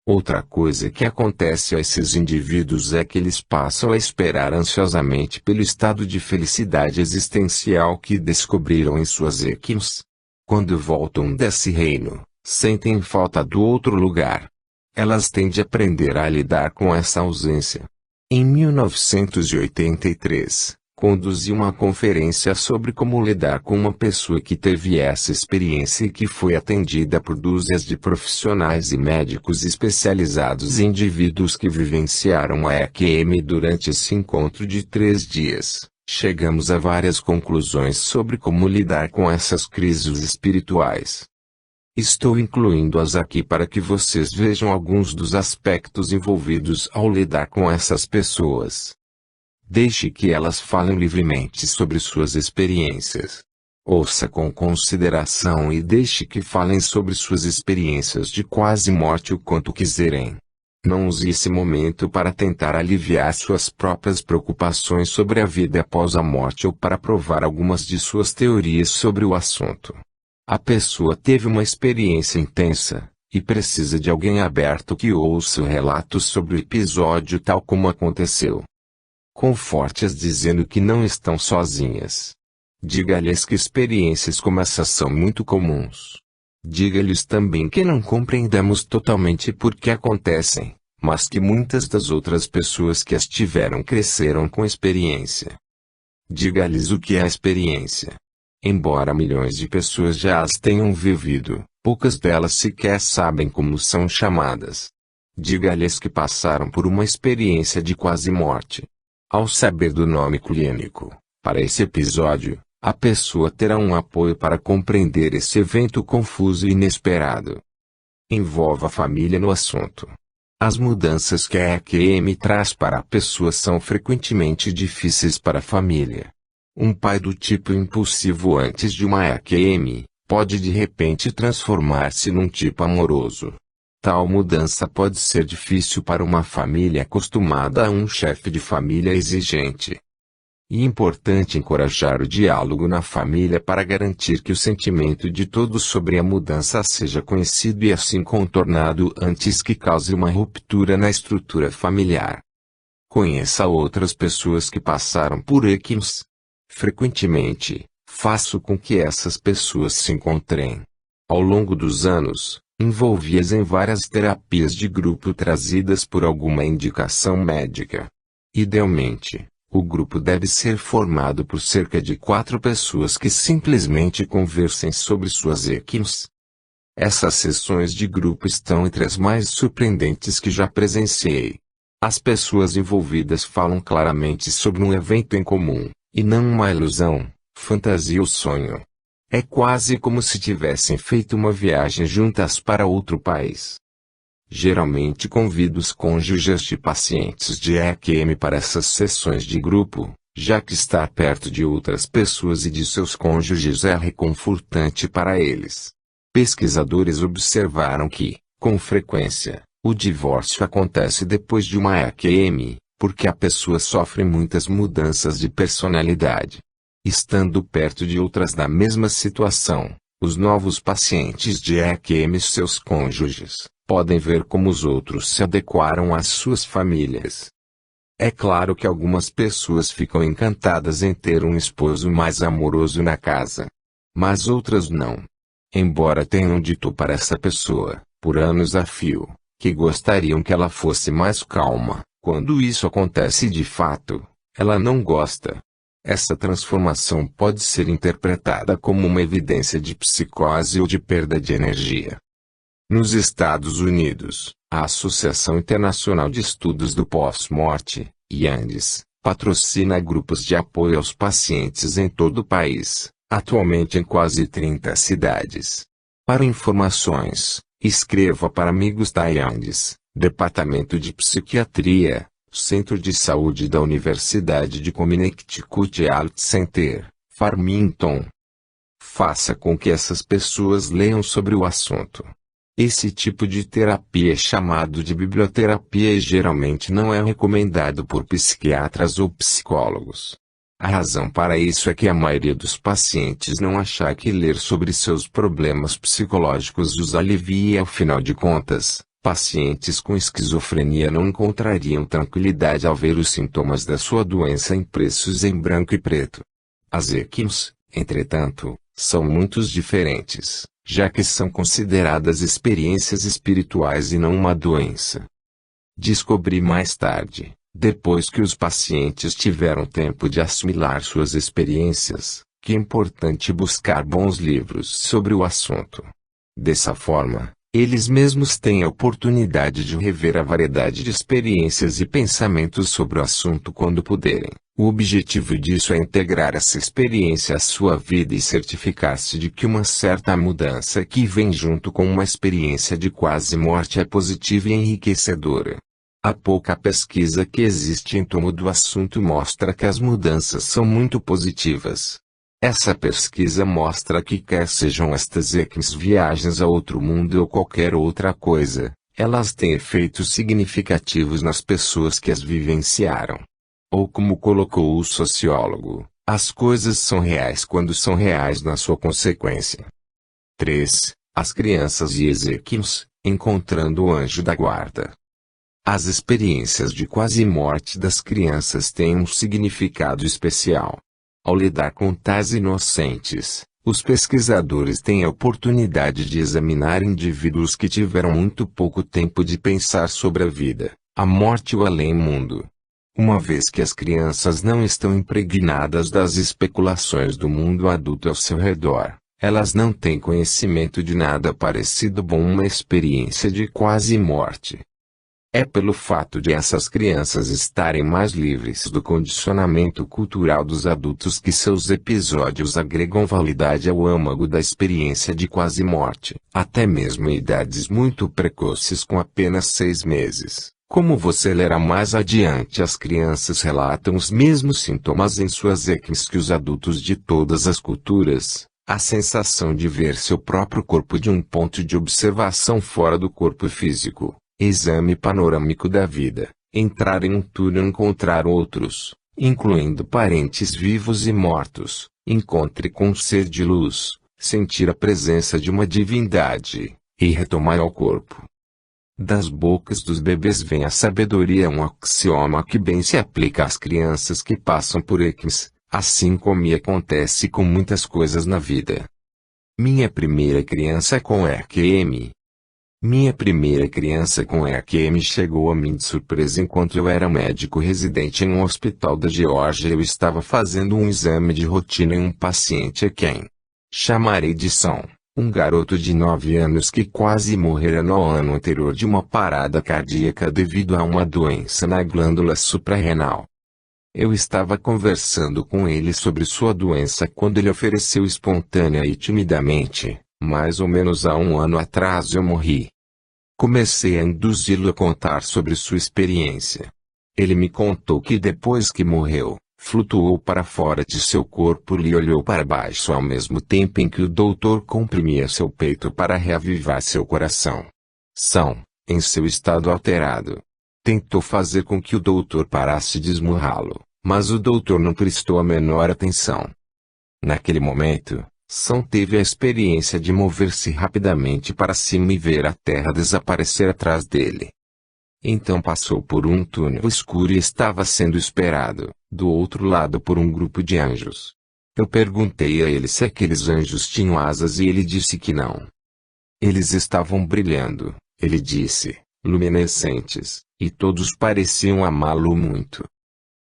Speaker 1: Outra coisa que acontece a esses indivíduos é que eles passam a esperar ansiosamente pelo estado de felicidade existencial que descobriram em suas EQMs. Quando voltam desse reino, sentem falta do outro lugar. Elas têm de aprender a lidar com essa ausência. Em 1983, conduzi uma conferência sobre como lidar com uma pessoa que teve essa experiência e que foi atendida por dúzias de profissionais e médicos especializados em indivíduos que vivenciaram a EQM durante esse encontro de 3 dias. Chegamos a várias conclusões sobre como lidar com essas crises espirituais. Estou incluindo-as aqui para que vocês vejam alguns dos aspectos envolvidos ao lidar com essas pessoas. Deixe que elas falem livremente sobre suas experiências. Ouça com consideração e deixe que falem sobre suas experiências de quase morte o quanto quiserem. Não use esse momento para tentar aliviar suas próprias preocupações sobre a vida após a morte ou para provar algumas de suas teorias sobre o assunto. A pessoa teve uma experiência intensa, e precisa de alguém aberto que ouça o relato sobre o episódio tal como aconteceu. Conforte-as dizendo que não estão sozinhas. Diga-lhes que experiências como essas são muito comuns. Diga-lhes também que não compreendemos totalmente por que acontecem, mas que muitas das outras pessoas que as tiveram cresceram com experiência. Diga-lhes o que é a experiência. Embora milhões de pessoas já as tenham vivido, poucas delas sequer sabem como são chamadas. Diga-lhes que passaram por uma experiência de quase morte. Ao saber do nome clínico, para esse episódio, a pessoa terá um apoio para compreender esse evento confuso e inesperado. Envolva a família no assunto. As mudanças que a EQM traz para a pessoa são frequentemente difíceis para a família. Um pai do tipo impulsivo antes de uma EQM, pode de repente transformar-se num tipo amoroso. Tal mudança pode ser difícil para uma família acostumada a um chefe de família exigente. É importante encorajar o diálogo na família para garantir que o sentimento de todos sobre a mudança seja conhecido e assim contornado antes que cause uma ruptura na estrutura familiar. Conheça outras pessoas que passaram por EQMs. Frequentemente, faço com que essas pessoas se encontrem. Ao longo dos anos, envolvi-as em várias terapias de grupo trazidas por alguma indicação médica. Idealmente, O grupo deve ser formado por cerca de 4 pessoas que simplesmente conversem sobre suas EQs. Essas sessões de grupo estão entre as mais surpreendentes que já presenciei. As pessoas envolvidas falam claramente sobre um evento em comum, e não uma ilusão, fantasia ou sonho. É quase como se tivessem feito uma viagem juntas para outro país. Geralmente convido os cônjuges de pacientes de EQM para essas sessões de grupo, já que estar perto de outras pessoas e de seus cônjuges é reconfortante para eles. Pesquisadores observaram que, com frequência, o divórcio acontece depois de uma EQM, porque a pessoa sofre muitas mudanças de personalidade. Estando perto de outras da mesma situação, os novos pacientes de EQM e seus cônjuges podem ver como os outros se adequaram às suas famílias. É claro que algumas pessoas ficam encantadas em ter um esposo mais amoroso na casa. Mas outras não. Embora tenham dito para essa pessoa, por anos a fio, que gostariam que ela fosse mais calma, quando isso acontece de fato, ela não gosta. Essa transformação pode ser interpretada como uma evidência de psicose ou de perda de energia. Nos Estados Unidos, a Associação Internacional de Estudos do Pós-Morte, IANDES, patrocina grupos de apoio aos pacientes em todo o país, atualmente em quase 30 cidades. Para informações, escreva para amigos da IANDES, Departamento de Psiquiatria, Centro de Saúde da Universidade de Connecticut Health Center, Farmington. Faça com que essas pessoas leiam sobre o assunto. Esse tipo de terapia é chamado de biblioterapia e geralmente não é recomendado por psiquiatras ou psicólogos. A razão para isso é que a maioria dos pacientes não acha que ler sobre seus problemas psicológicos os alivia e, ao final de contas, pacientes com esquizofrenia não encontrariam tranquilidade ao ver os sintomas da sua doença impressos em branco e preto. As EQs, entretanto, são muito diferentes, já que são consideradas experiências espirituais e não uma doença. Descobri mais tarde, depois que os pacientes tiveram tempo de assimilar suas experiências, que é importante buscar bons livros sobre o assunto. Dessa forma, eles mesmos têm a oportunidade de rever a variedade de experiências e pensamentos sobre o assunto quando puderem. O objetivo disso é integrar essa experiência à sua vida e certificar-se de que uma certa mudança que vem junto com uma experiência de quase morte é positiva e enriquecedora. A pouca pesquisa que existe em torno do assunto mostra que as mudanças são muito positivas. Essa pesquisa mostra que quer sejam estas EQs viagens a outro mundo ou qualquer outra coisa, elas têm efeitos significativos nas pessoas que as vivenciaram. Ou como colocou o sociólogo, as coisas são reais quando são reais na sua consequência. 3. As crianças e EQs, encontrando o anjo da guarda. As experiências de quase morte das crianças têm um significado especial. Ao lidar com tais inocentes, os pesquisadores têm a oportunidade de examinar indivíduos que tiveram muito pouco tempo de pensar sobre a vida, a morte e o além-mundo. Uma vez que as crianças não estão impregnadas das especulações do mundo adulto ao seu redor, elas não têm conhecimento de nada parecido com uma experiência de quase morte. É pelo fato de essas crianças estarem mais livres do condicionamento cultural dos adultos que seus episódios agregam validade ao âmago da experiência de quase morte, até mesmo em idades muito precoces com apenas 6 meses. Como você lerá mais adiante, as crianças relatam os mesmos sintomas em suas EQs que os adultos de todas as culturas. A sensação de ver seu próprio corpo de um ponto de observação fora do corpo físico. Exame panorâmico da vida, entrar em um túnel e encontrar outros, incluindo parentes vivos e mortos, encontre com um ser de luz, sentir a presença de uma divindade, e retomar ao corpo. Das bocas dos bebês vem a sabedoria, um axioma que bem se aplica às crianças que passam por EQs, assim como me acontece com muitas coisas na vida. Minha primeira criança com EQM. Minha primeira criança com EQM chegou a mim de surpresa enquanto eu era médico residente em um hospital da Geórgia. Eu estava fazendo um exame de rotina em um paciente a quem chamarei de São, um garoto de 9 anos que quase morrera no ano anterior de uma parada cardíaca devido a uma doença na glândula suprarrenal. Eu estava conversando com ele sobre sua doença quando ele ofereceu espontânea e timidamente: mais ou menos há um ano atrás eu morri. Comecei a induzi-lo a contar sobre sua experiência. Ele me contou que depois que morreu, flutuou para fora de seu corpo e olhou para baixo ao mesmo tempo em que o doutor comprimia seu peito para reavivar seu coração. São, em seu estado alterado, tentou fazer com que o doutor parasse de esmurrá-lo, mas o doutor não prestou a menor atenção. Naquele momento, São teve a experiência de mover-se rapidamente para cima e ver a terra desaparecer atrás dele. Então passou por um túnel escuro e estava sendo esperado, do outro lado por um grupo de anjos. Eu perguntei a ele se aqueles anjos tinham asas e ele disse que não. Eles estavam brilhando, ele disse, luminescentes, e todos pareciam amá-lo muito.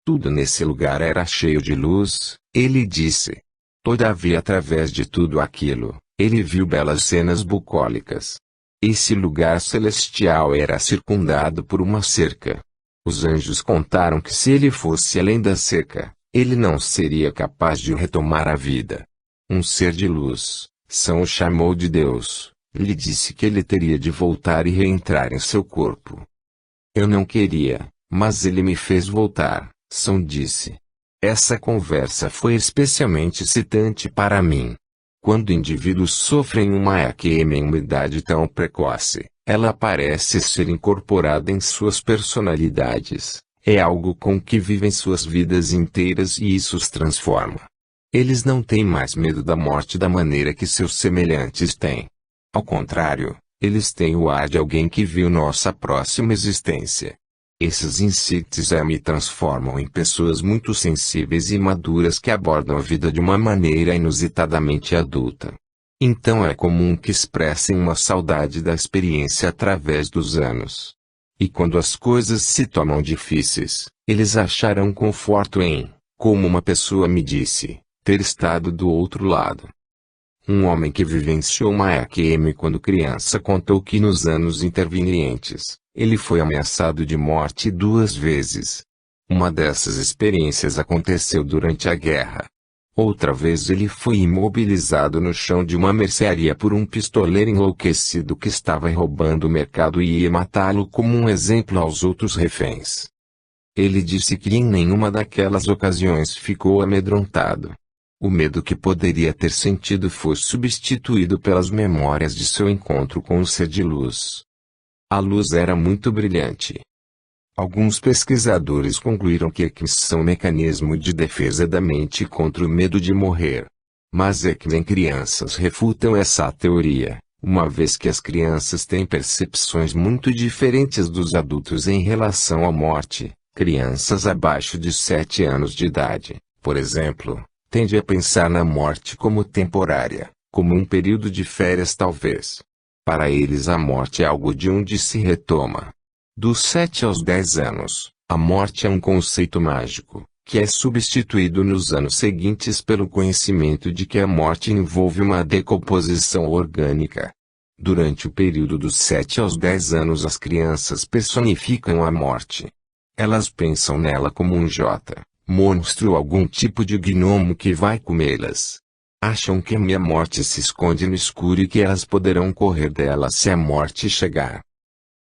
Speaker 1: Tudo nesse lugar era cheio de luz, ele disse. Todavia, através de tudo aquilo, ele viu belas cenas bucólicas. Esse lugar celestial era circundado por uma cerca. Os anjos contaram que se ele fosse além da cerca, ele não seria capaz de retomar a vida. Um ser de luz, São o chamou de Deus, lhe disse que ele teria de voltar e reentrar em seu corpo. Eu não queria, mas ele me fez voltar, São disse. Essa conversa foi especialmente excitante para mim. Quando indivíduos sofrem uma EQM em uma idade tão precoce, ela parece ser incorporada em suas personalidades. É algo com que vivem suas vidas inteiras e isso os transforma. Eles não têm mais medo da morte da maneira que seus semelhantes têm. Ao contrário, eles têm o ar de alguém que viu nossa próxima existência. Esses insights me transformam em pessoas muito sensíveis e maduras que abordam a vida de uma maneira inusitadamente adulta. Então é comum que expressem uma saudade da experiência através dos anos. E quando as coisas se tornam difíceis, eles acharão conforto em, como uma pessoa me disse, ter estado do outro lado. Um homem que vivenciou uma EQM quando criança contou que nos anos intervenientes, ele foi ameaçado de morte 2 vezes. Uma dessas experiências aconteceu durante a guerra. Outra vez ele foi imobilizado no chão de uma mercearia por um pistoleiro enlouquecido que estava roubando o mercado e ia matá-lo como um exemplo aos outros reféns. Ele disse que em nenhuma daquelas ocasiões ficou amedrontado. O medo que poderia ter sentido foi substituído pelas memórias de seu encontro com o ser de luz. A luz era muito brilhante. Alguns pesquisadores concluíram que EQMs são um mecanismo de defesa da mente contra o medo de morrer. Mas EQMs em crianças refutam essa teoria, uma vez que as crianças têm percepções muito diferentes dos adultos em relação à morte. Crianças abaixo de 7 anos de idade, por exemplo, tendem a pensar na morte como temporária, como um período de férias talvez. Para eles a morte é algo de onde se retoma. Dos 7 aos 10 anos, a morte é um conceito mágico, que é substituído nos anos seguintes pelo conhecimento de que a morte envolve uma decomposição orgânica. Durante o período dos 7 aos 10 anos as crianças personificam a morte. Elas pensam nela como um monstro ou algum tipo de gnomo que vai comê-las. Acham que a morte se esconde no escuro e que elas poderão correr dela se a morte chegar.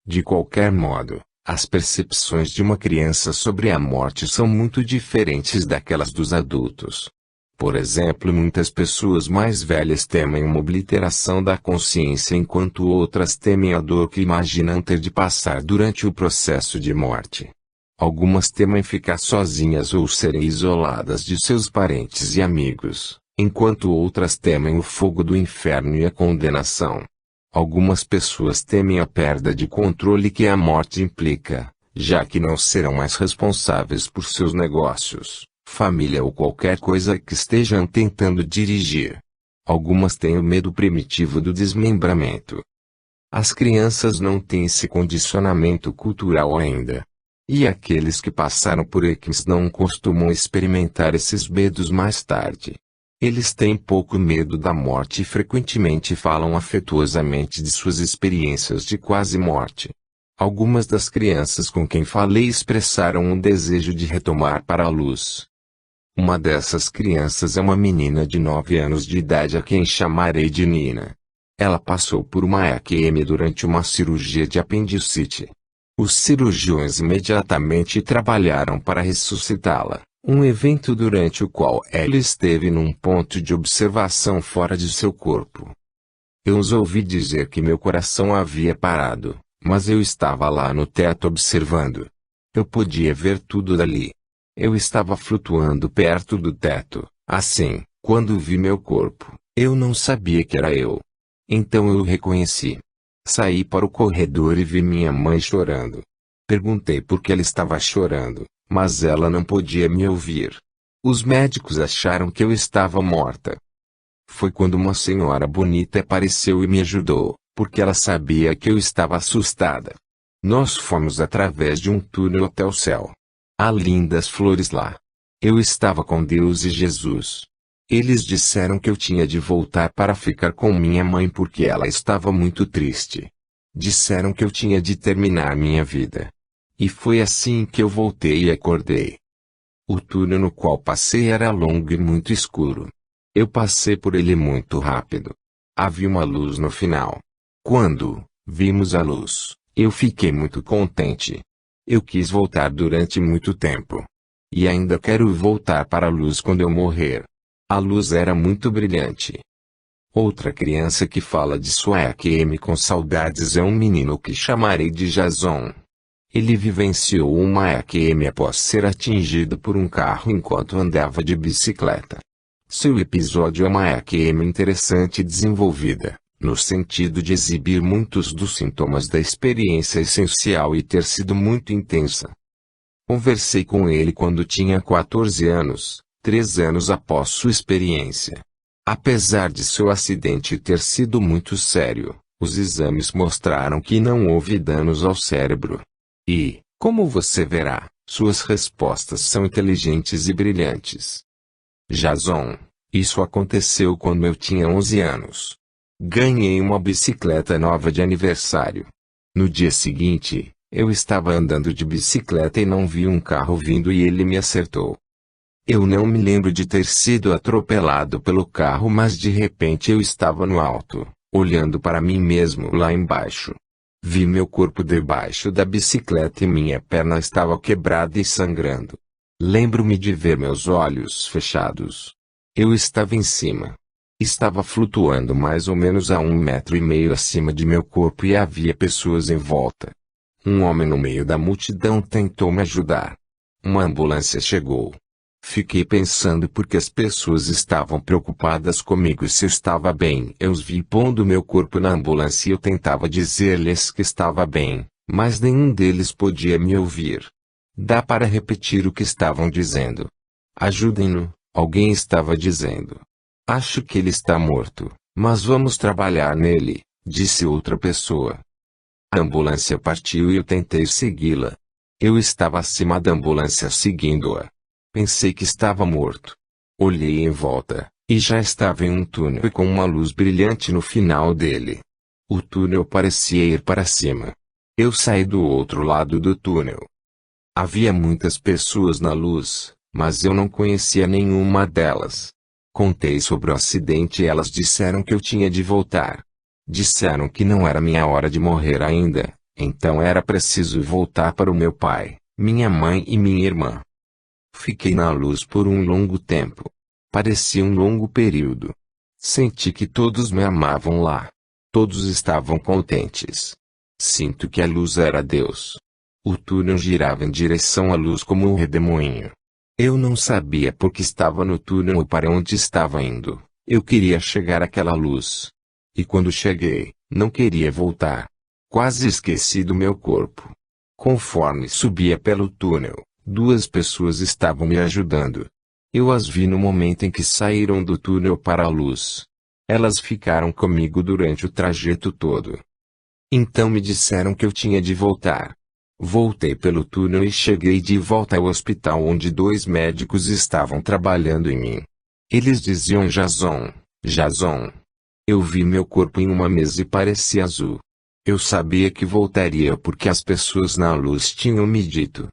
Speaker 1: De qualquer modo, as percepções de uma criança sobre a morte são muito diferentes daquelas dos adultos. Por exemplo, muitas pessoas mais velhas temem uma obliteração da consciência enquanto outras temem a dor que imaginam ter de passar durante o processo de morte. Algumas temem ficar sozinhas ou serem isoladas de seus parentes e amigos, enquanto outras temem o fogo do inferno e a condenação. Algumas pessoas temem a perda de controle que a morte implica, já que não serão mais responsáveis por seus negócios, família ou qualquer coisa que estejam tentando dirigir. Algumas têm o medo primitivo do desmembramento. As crianças não têm esse condicionamento cultural ainda. E aqueles que passaram por EQS não costumam experimentar esses medos mais tarde. Eles têm pouco medo da morte e frequentemente falam afetuosamente de suas experiências de quase morte. Algumas das crianças com quem falei expressaram um desejo de retomar para a luz. Uma dessas crianças é uma menina de 9 anos de idade a quem chamarei de Nina. Ela passou por uma EQM durante uma cirurgia de apendicite. Os cirurgiões imediatamente trabalharam para ressuscitá-la, um evento durante o qual ela esteve num ponto de observação fora de seu corpo. Eu os ouvi dizer que meu coração havia parado, mas eu estava lá no teto observando. Eu podia ver tudo dali. Eu estava flutuando perto do teto, assim, quando vi meu corpo, eu não sabia que era eu. Então eu o reconheci. Saí para o corredor e vi minha mãe chorando. Perguntei por que ela estava chorando, mas ela não podia me ouvir. Os médicos acharam que eu estava morta. Foi quando uma senhora bonita apareceu e me ajudou, porque ela sabia que eu estava assustada. Nós fomos através de um túnel até o céu. Há lindas flores lá. Eu estava com Deus e Jesus. Eles disseram que eu tinha de voltar para ficar com minha mãe porque ela estava muito triste. Disseram que eu tinha de terminar minha vida. E foi assim que eu voltei e acordei. O túnel no qual passei era longo e muito escuro. Eu passei por ele muito rápido. Havia uma luz no final. Quando vimos a luz, eu fiquei muito contente. Eu quis voltar durante muito tempo. E ainda quero voltar para a luz quando eu morrer. A luz era muito brilhante. Outra criança que fala de sua EQM com saudades é um menino que chamarei de Jason. Ele vivenciou uma EQM após ser atingido por um carro enquanto andava de bicicleta. Seu episódio é uma EQM interessante e desenvolvida, no sentido de exibir muitos dos sintomas da experiência essencial e ter sido muito intensa. Conversei com ele quando tinha 14 anos. 3 anos após sua experiência. Apesar de seu acidente ter sido muito sério, os exames mostraram que não houve danos ao cérebro. E, como você verá, suas respostas são inteligentes e brilhantes. Jason, isso aconteceu quando eu tinha 11 anos. Ganhei uma bicicleta nova de aniversário. No dia seguinte, eu estava andando de bicicleta e não vi um carro vindo e ele me acertou. Eu não me lembro de ter sido atropelado pelo carro, mas de repente eu estava no alto, olhando para mim mesmo lá embaixo. Vi meu corpo debaixo da bicicleta e minha perna estava quebrada e sangrando. Lembro-me de ver meus olhos fechados. Eu estava em cima. Estava flutuando mais ou menos a 1,5 metro acima de meu corpo e havia pessoas em volta. Um homem no meio da multidão tentou me ajudar. Uma ambulância chegou. Fiquei pensando porque as pessoas estavam preocupadas comigo e se eu estava bem. Eu os vi pondo meu corpo na ambulância e eu tentava dizer-lhes que estava bem, mas nenhum deles podia me ouvir. Dá para repetir o que estavam dizendo. Ajudem-no, alguém estava dizendo. Acho que ele está morto, mas vamos trabalhar nele, disse outra pessoa. A ambulância partiu e eu tentei segui-la. Eu estava acima da ambulância seguindo-a. Pensei que estava morto. Olhei em volta, e já estava em um túnel com uma luz brilhante no final dele. O túnel parecia ir para cima. Eu saí do outro lado do túnel. Havia muitas pessoas na luz, mas eu não conhecia nenhuma delas. Contei sobre o acidente e elas disseram que eu tinha de voltar. Disseram que não era minha hora de morrer ainda, então era preciso voltar para o meu pai, minha mãe e minha irmã. Fiquei na luz por um longo tempo. Parecia um longo período. Senti que todos me amavam lá. Todos estavam contentes. Sinto que a luz era Deus. O túnel girava em direção à luz como um redemoinho. Eu não sabia por que estava no túnel ou para onde estava indo. Eu queria chegar àquela luz. E quando cheguei, não queria voltar. Quase esqueci do meu corpo. Conforme subia pelo túnel, 2 pessoas estavam me ajudando. Eu as vi no momento em que saíram do túnel para a luz. Elas ficaram comigo durante o trajeto todo. Então me disseram que eu tinha de voltar. Voltei pelo túnel e cheguei de volta ao hospital onde 2 médicos estavam trabalhando em mim. Eles diziam Jason, Jason. Eu vi meu corpo em uma mesa e parecia azul. Eu sabia que voltaria porque as pessoas na luz tinham me dito.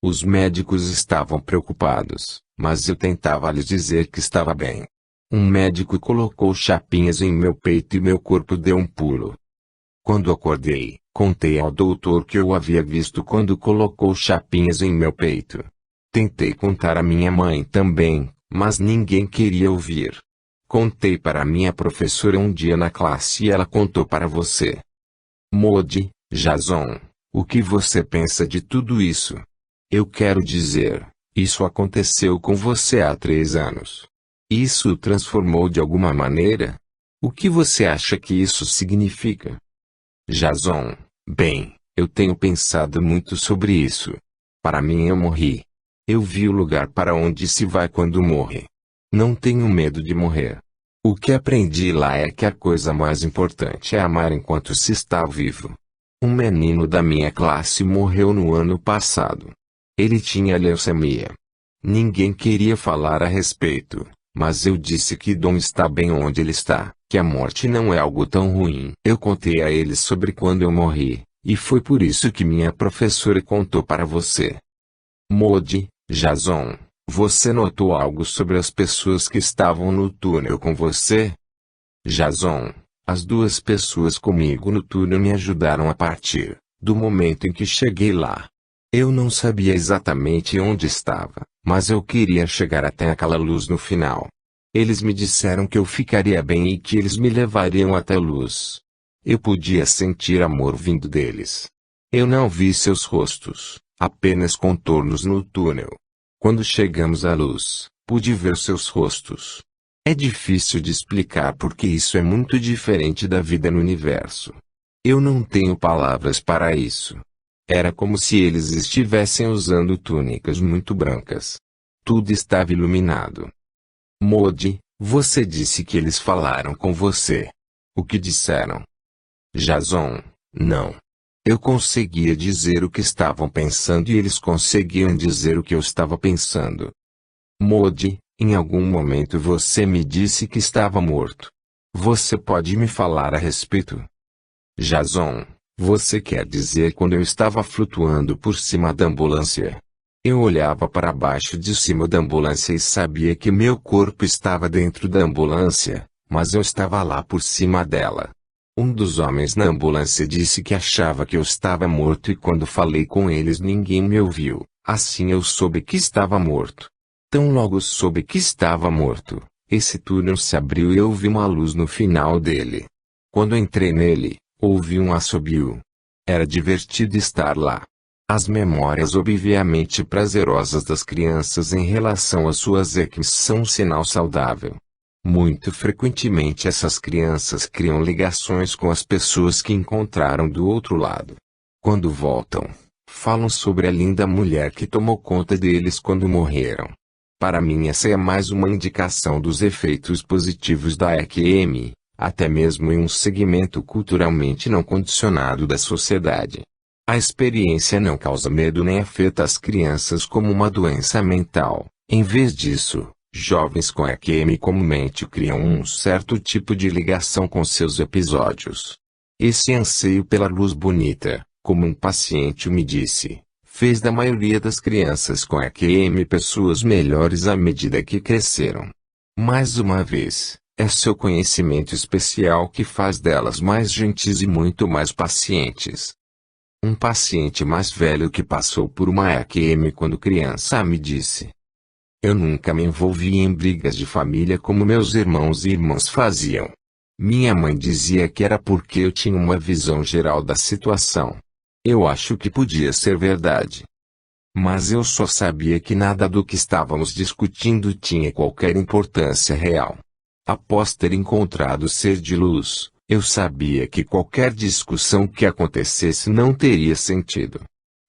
Speaker 1: Os médicos estavam preocupados, mas eu tentava lhes dizer que estava bem. Um médico colocou chapinhas em meu peito e meu corpo deu um pulo. Quando acordei, contei ao doutor que eu havia visto quando colocou chapinhas em meu peito. Tentei contar à minha mãe também, mas ninguém queria ouvir. Contei para minha professora um dia na classe e ela contou para você. Modi, Jason, o que você pensa de tudo isso? Eu quero dizer, isso aconteceu com você há 3 anos. Isso o transformou de alguma maneira? O que você acha que isso significa? Jason, bem, eu tenho pensado muito sobre isso. Para mim eu morri. Eu vi o lugar para onde se vai quando morre. Não tenho medo de morrer. O que aprendi lá é que a coisa mais importante é amar enquanto se está vivo. Um menino da minha classe morreu no ano passado. Ele tinha leucemia. Ninguém queria falar a respeito, mas eu disse que Dom está bem onde ele está, que a morte não é algo tão ruim. Eu contei a eles sobre quando eu morri, e foi por isso que minha professora contou para você. Modi, Jason, você notou algo sobre as pessoas que estavam no túnel com você? Jason, as 2 pessoas comigo no túnel me ajudaram a partir, do momento em que cheguei lá. Eu não sabia exatamente onde estava, mas eu queria chegar até aquela luz no final. Eles me disseram que eu ficaria bem e que eles me levariam até a luz. Eu podia sentir amor vindo deles. Eu não vi seus rostos, apenas contornos no túnel. Quando chegamos à luz, pude ver seus rostos. É difícil de explicar porque isso é muito diferente da vida no universo. Eu não tenho palavras para isso. Era como se eles estivessem usando túnicas muito brancas. Tudo estava iluminado. Modi, você disse que eles falaram com você. O que disseram? Jason, não. Eu conseguia dizer o que estavam pensando e eles conseguiam dizer o que eu estava pensando. Modi, em algum momento você me disse que estava morto. Você pode me falar a respeito? Jason, você quer dizer quando eu estava flutuando por cima da ambulância? Eu olhava para baixo de cima da ambulância e sabia que meu corpo estava dentro da ambulância, mas eu estava lá por cima dela. Um dos homens na ambulância disse que achava que eu estava morto e quando falei com eles ninguém me ouviu, assim eu soube que estava morto. Tão logo soube que estava morto, esse túnel se abriu e eu vi uma luz no final dele. Quando entrei nele, ouvi um assobio. Era divertido estar lá. As memórias obviamente prazerosas das crianças em relação às suas equis são um sinal saudável. Muito frequentemente essas crianças criam ligações com as pessoas que encontraram do outro lado. Quando voltam, falam sobre a linda mulher que tomou conta deles quando morreram. Para mim essa é mais uma indicação dos efeitos positivos da EQM, até mesmo em um segmento culturalmente não condicionado da sociedade. A experiência não causa medo nem afeta as crianças como uma doença mental. Em vez disso, jovens com EQM comumente criam um certo tipo de ligação com seus episódios. Esse anseio pela luz bonita, como um paciente me disse, fez da maioria das crianças com EQM pessoas melhores à medida que cresceram. Mais uma vez, é seu conhecimento especial que faz delas mais gentis e muito mais pacientes. Um paciente mais velho que passou por uma EQM quando criança me disse: eu nunca me envolvi em brigas de família como meus irmãos e irmãs faziam. Minha mãe dizia que era porque eu tinha uma visão geral da situação. Eu acho que podia ser verdade. Mas eu só sabia que nada do que estávamos discutindo tinha qualquer importância real. Após ter encontrado o ser de luz, eu sabia que qualquer discussão que acontecesse não teria sentido.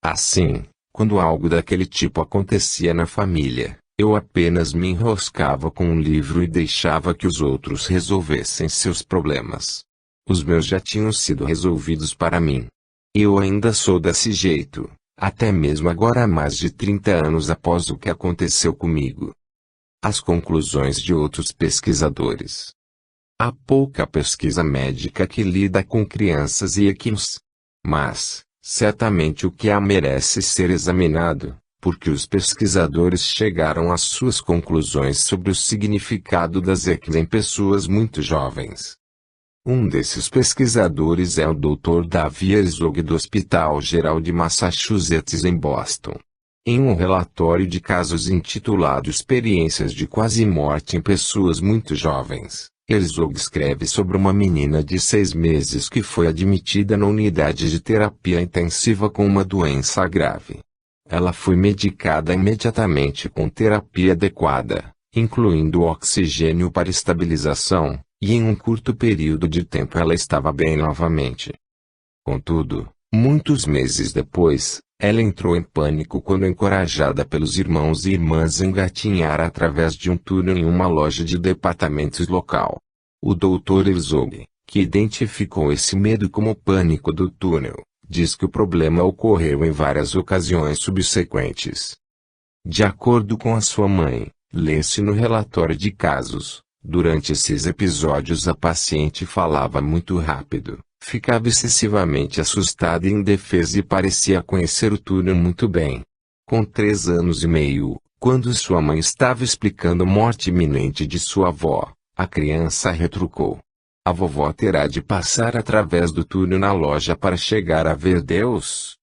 Speaker 1: Assim, quando algo daquele tipo acontecia na família, eu apenas me enroscava com um livro e deixava que os outros resolvessem seus problemas. Os meus já tinham sido resolvidos para mim. Eu ainda sou desse jeito, até mesmo agora há mais de 30 anos após o que aconteceu comigo. As conclusões de outros pesquisadores. Há pouca pesquisa médica que lida com crianças e equins. Mas, certamente o que há merece ser examinado, porque os pesquisadores chegaram às suas conclusões sobre o significado das equins em pessoas muito jovens. Um desses pesquisadores é o Dr. Davi Herzog do Hospital Geral de Massachusetts em Boston. Em um relatório de casos intitulado Experiências de Quase Morte em Pessoas Muito Jovens, Herzog escreve sobre uma menina de 6 meses que foi admitida na unidade de terapia intensiva com uma doença grave. Ela foi medicada imediatamente com terapia adequada, incluindo oxigênio para estabilização, e em um curto período de tempo ela estava bem novamente. Contudo, muitos meses depois, ela entrou em pânico quando encorajada pelos irmãos e irmãs a engatinhar através de um túnel em uma loja de departamentos local. O Dr. Herzog, que identificou esse medo como pânico do túnel, diz que o problema ocorreu em várias ocasiões subsequentes. De acordo com a sua mãe, lê-se no relatório de casos, durante esses episódios a paciente falava muito rápido, ficava excessivamente assustada e indefesa e parecia conhecer o túnel muito bem. Com 3 anos e meio, quando sua mãe estava explicando a morte iminente de sua avó, a criança retrucou: "A vovó terá de passar através do túnel na loja para chegar a ver Deus?"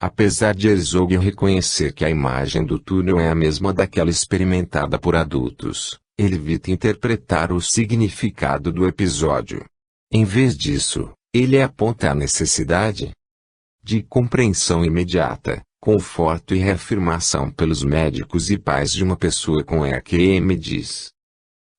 Speaker 1: Apesar de Herzog reconhecer que a imagem do túnel é a mesma daquela experimentada por adultos, ele evita interpretar o significado do episódio. Em vez disso, ele aponta a necessidade de compreensão imediata, conforto e reafirmação pelos médicos e pais de uma pessoa com EQM. Diz: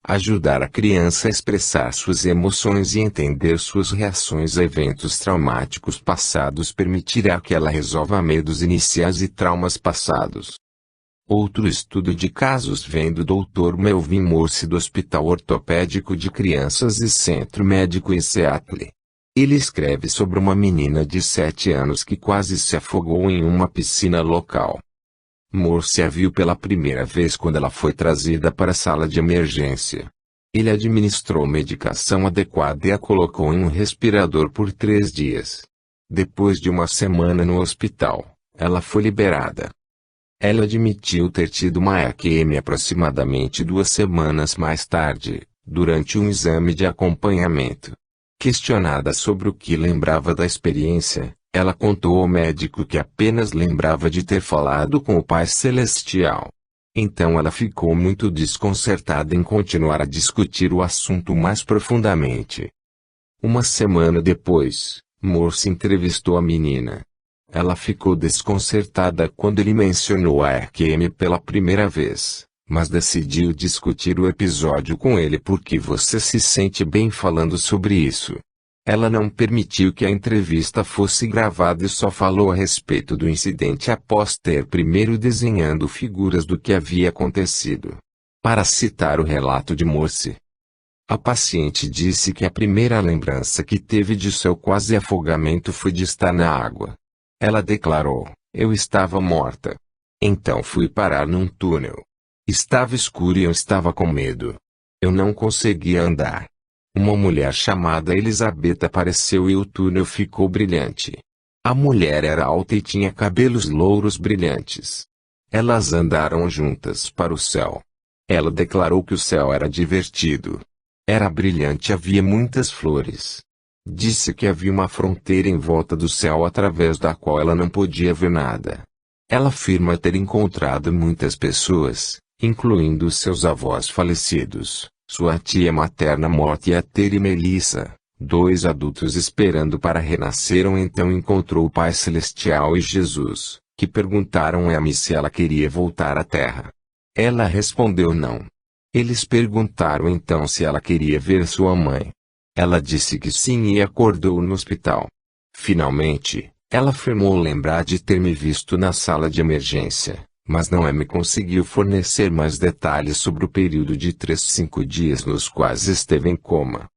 Speaker 1: ajudar a criança a expressar suas emoções e entender suas reações a eventos traumáticos passados permitirá que ela resolva medos iniciais e traumas passados. Outro estudo de casos vem do Dr. Melvin Morse do Hospital Ortopédico de Crianças e Centro Médico em Seattle. Ele escreve sobre uma menina de 7 anos que quase se afogou em uma piscina local. Morse a viu pela primeira vez quando ela foi trazida para a sala de emergência. Ele administrou medicação adequada e a colocou em um respirador por 3 dias. Depois de uma semana no hospital, ela foi liberada. Ela admitiu ter tido uma EQM aproximadamente 2 semanas mais tarde, durante um exame de acompanhamento. Questionada sobre o que lembrava da experiência, ela contou ao médico que apenas lembrava de ter falado com o Pai Celestial. Então ela ficou muito desconcertada em continuar a discutir o assunto mais profundamente. Uma semana depois, Morse entrevistou a menina. Ela ficou desconcertada quando ele mencionou a EQM pela primeira vez, mas decidiu discutir o episódio com ele porque você se sente bem falando sobre isso. Ela não permitiu que a entrevista fosse gravada e só falou a respeito do incidente após ter primeiro desenhando figuras do que havia acontecido. Para citar o relato de Morse, a paciente disse que a primeira lembrança que teve de seu quase afogamento foi de estar na água. Ela declarou: eu estava morta. Então fui parar num túnel. Estava escuro e eu estava com medo. Eu não conseguia andar. Uma mulher chamada Elizabeth apareceu e o túnel ficou brilhante. A mulher era alta e tinha cabelos louros brilhantes. Elas andaram juntas para o céu. Ela declarou que o céu era divertido. Era brilhante e havia muitas flores. Disse que havia uma fronteira em volta do céu através da qual ela não podia ver nada. Ela afirma ter encontrado muitas pessoas, incluindo seus avós falecidos, sua tia materna morta e a Terry e Melissa, 2 adultos esperando para renascer. Então encontrou o Pai Celestial e Jesus, que perguntaram a Amy se ela queria voltar à Terra. Ela respondeu não. Eles perguntaram então se ela queria ver sua mãe. Ela disse que sim e acordou no hospital. Finalmente, ela afirmou lembrar de ter me visto na sala de emergência, mas não me conseguiu fornecer mais detalhes sobre o período de 3 a 5 dias nos quais esteve em coma.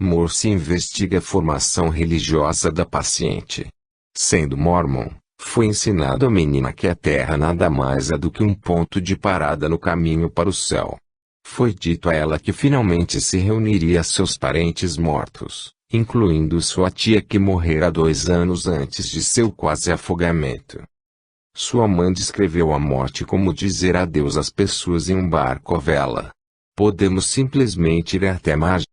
Speaker 1: Morse investiga a formação religiosa da paciente. Sendo mórmon, foi ensinado à menina que a Terra nada mais é do que um ponto de parada no caminho para o céu. Foi dito a ela que finalmente se reuniria a seus parentes mortos, incluindo sua tia que morrera 2 anos antes de seu quase afogamento. Sua mãe descreveu a morte como dizer adeus às pessoas em um barco à vela. Podemos simplesmente ir até a margem.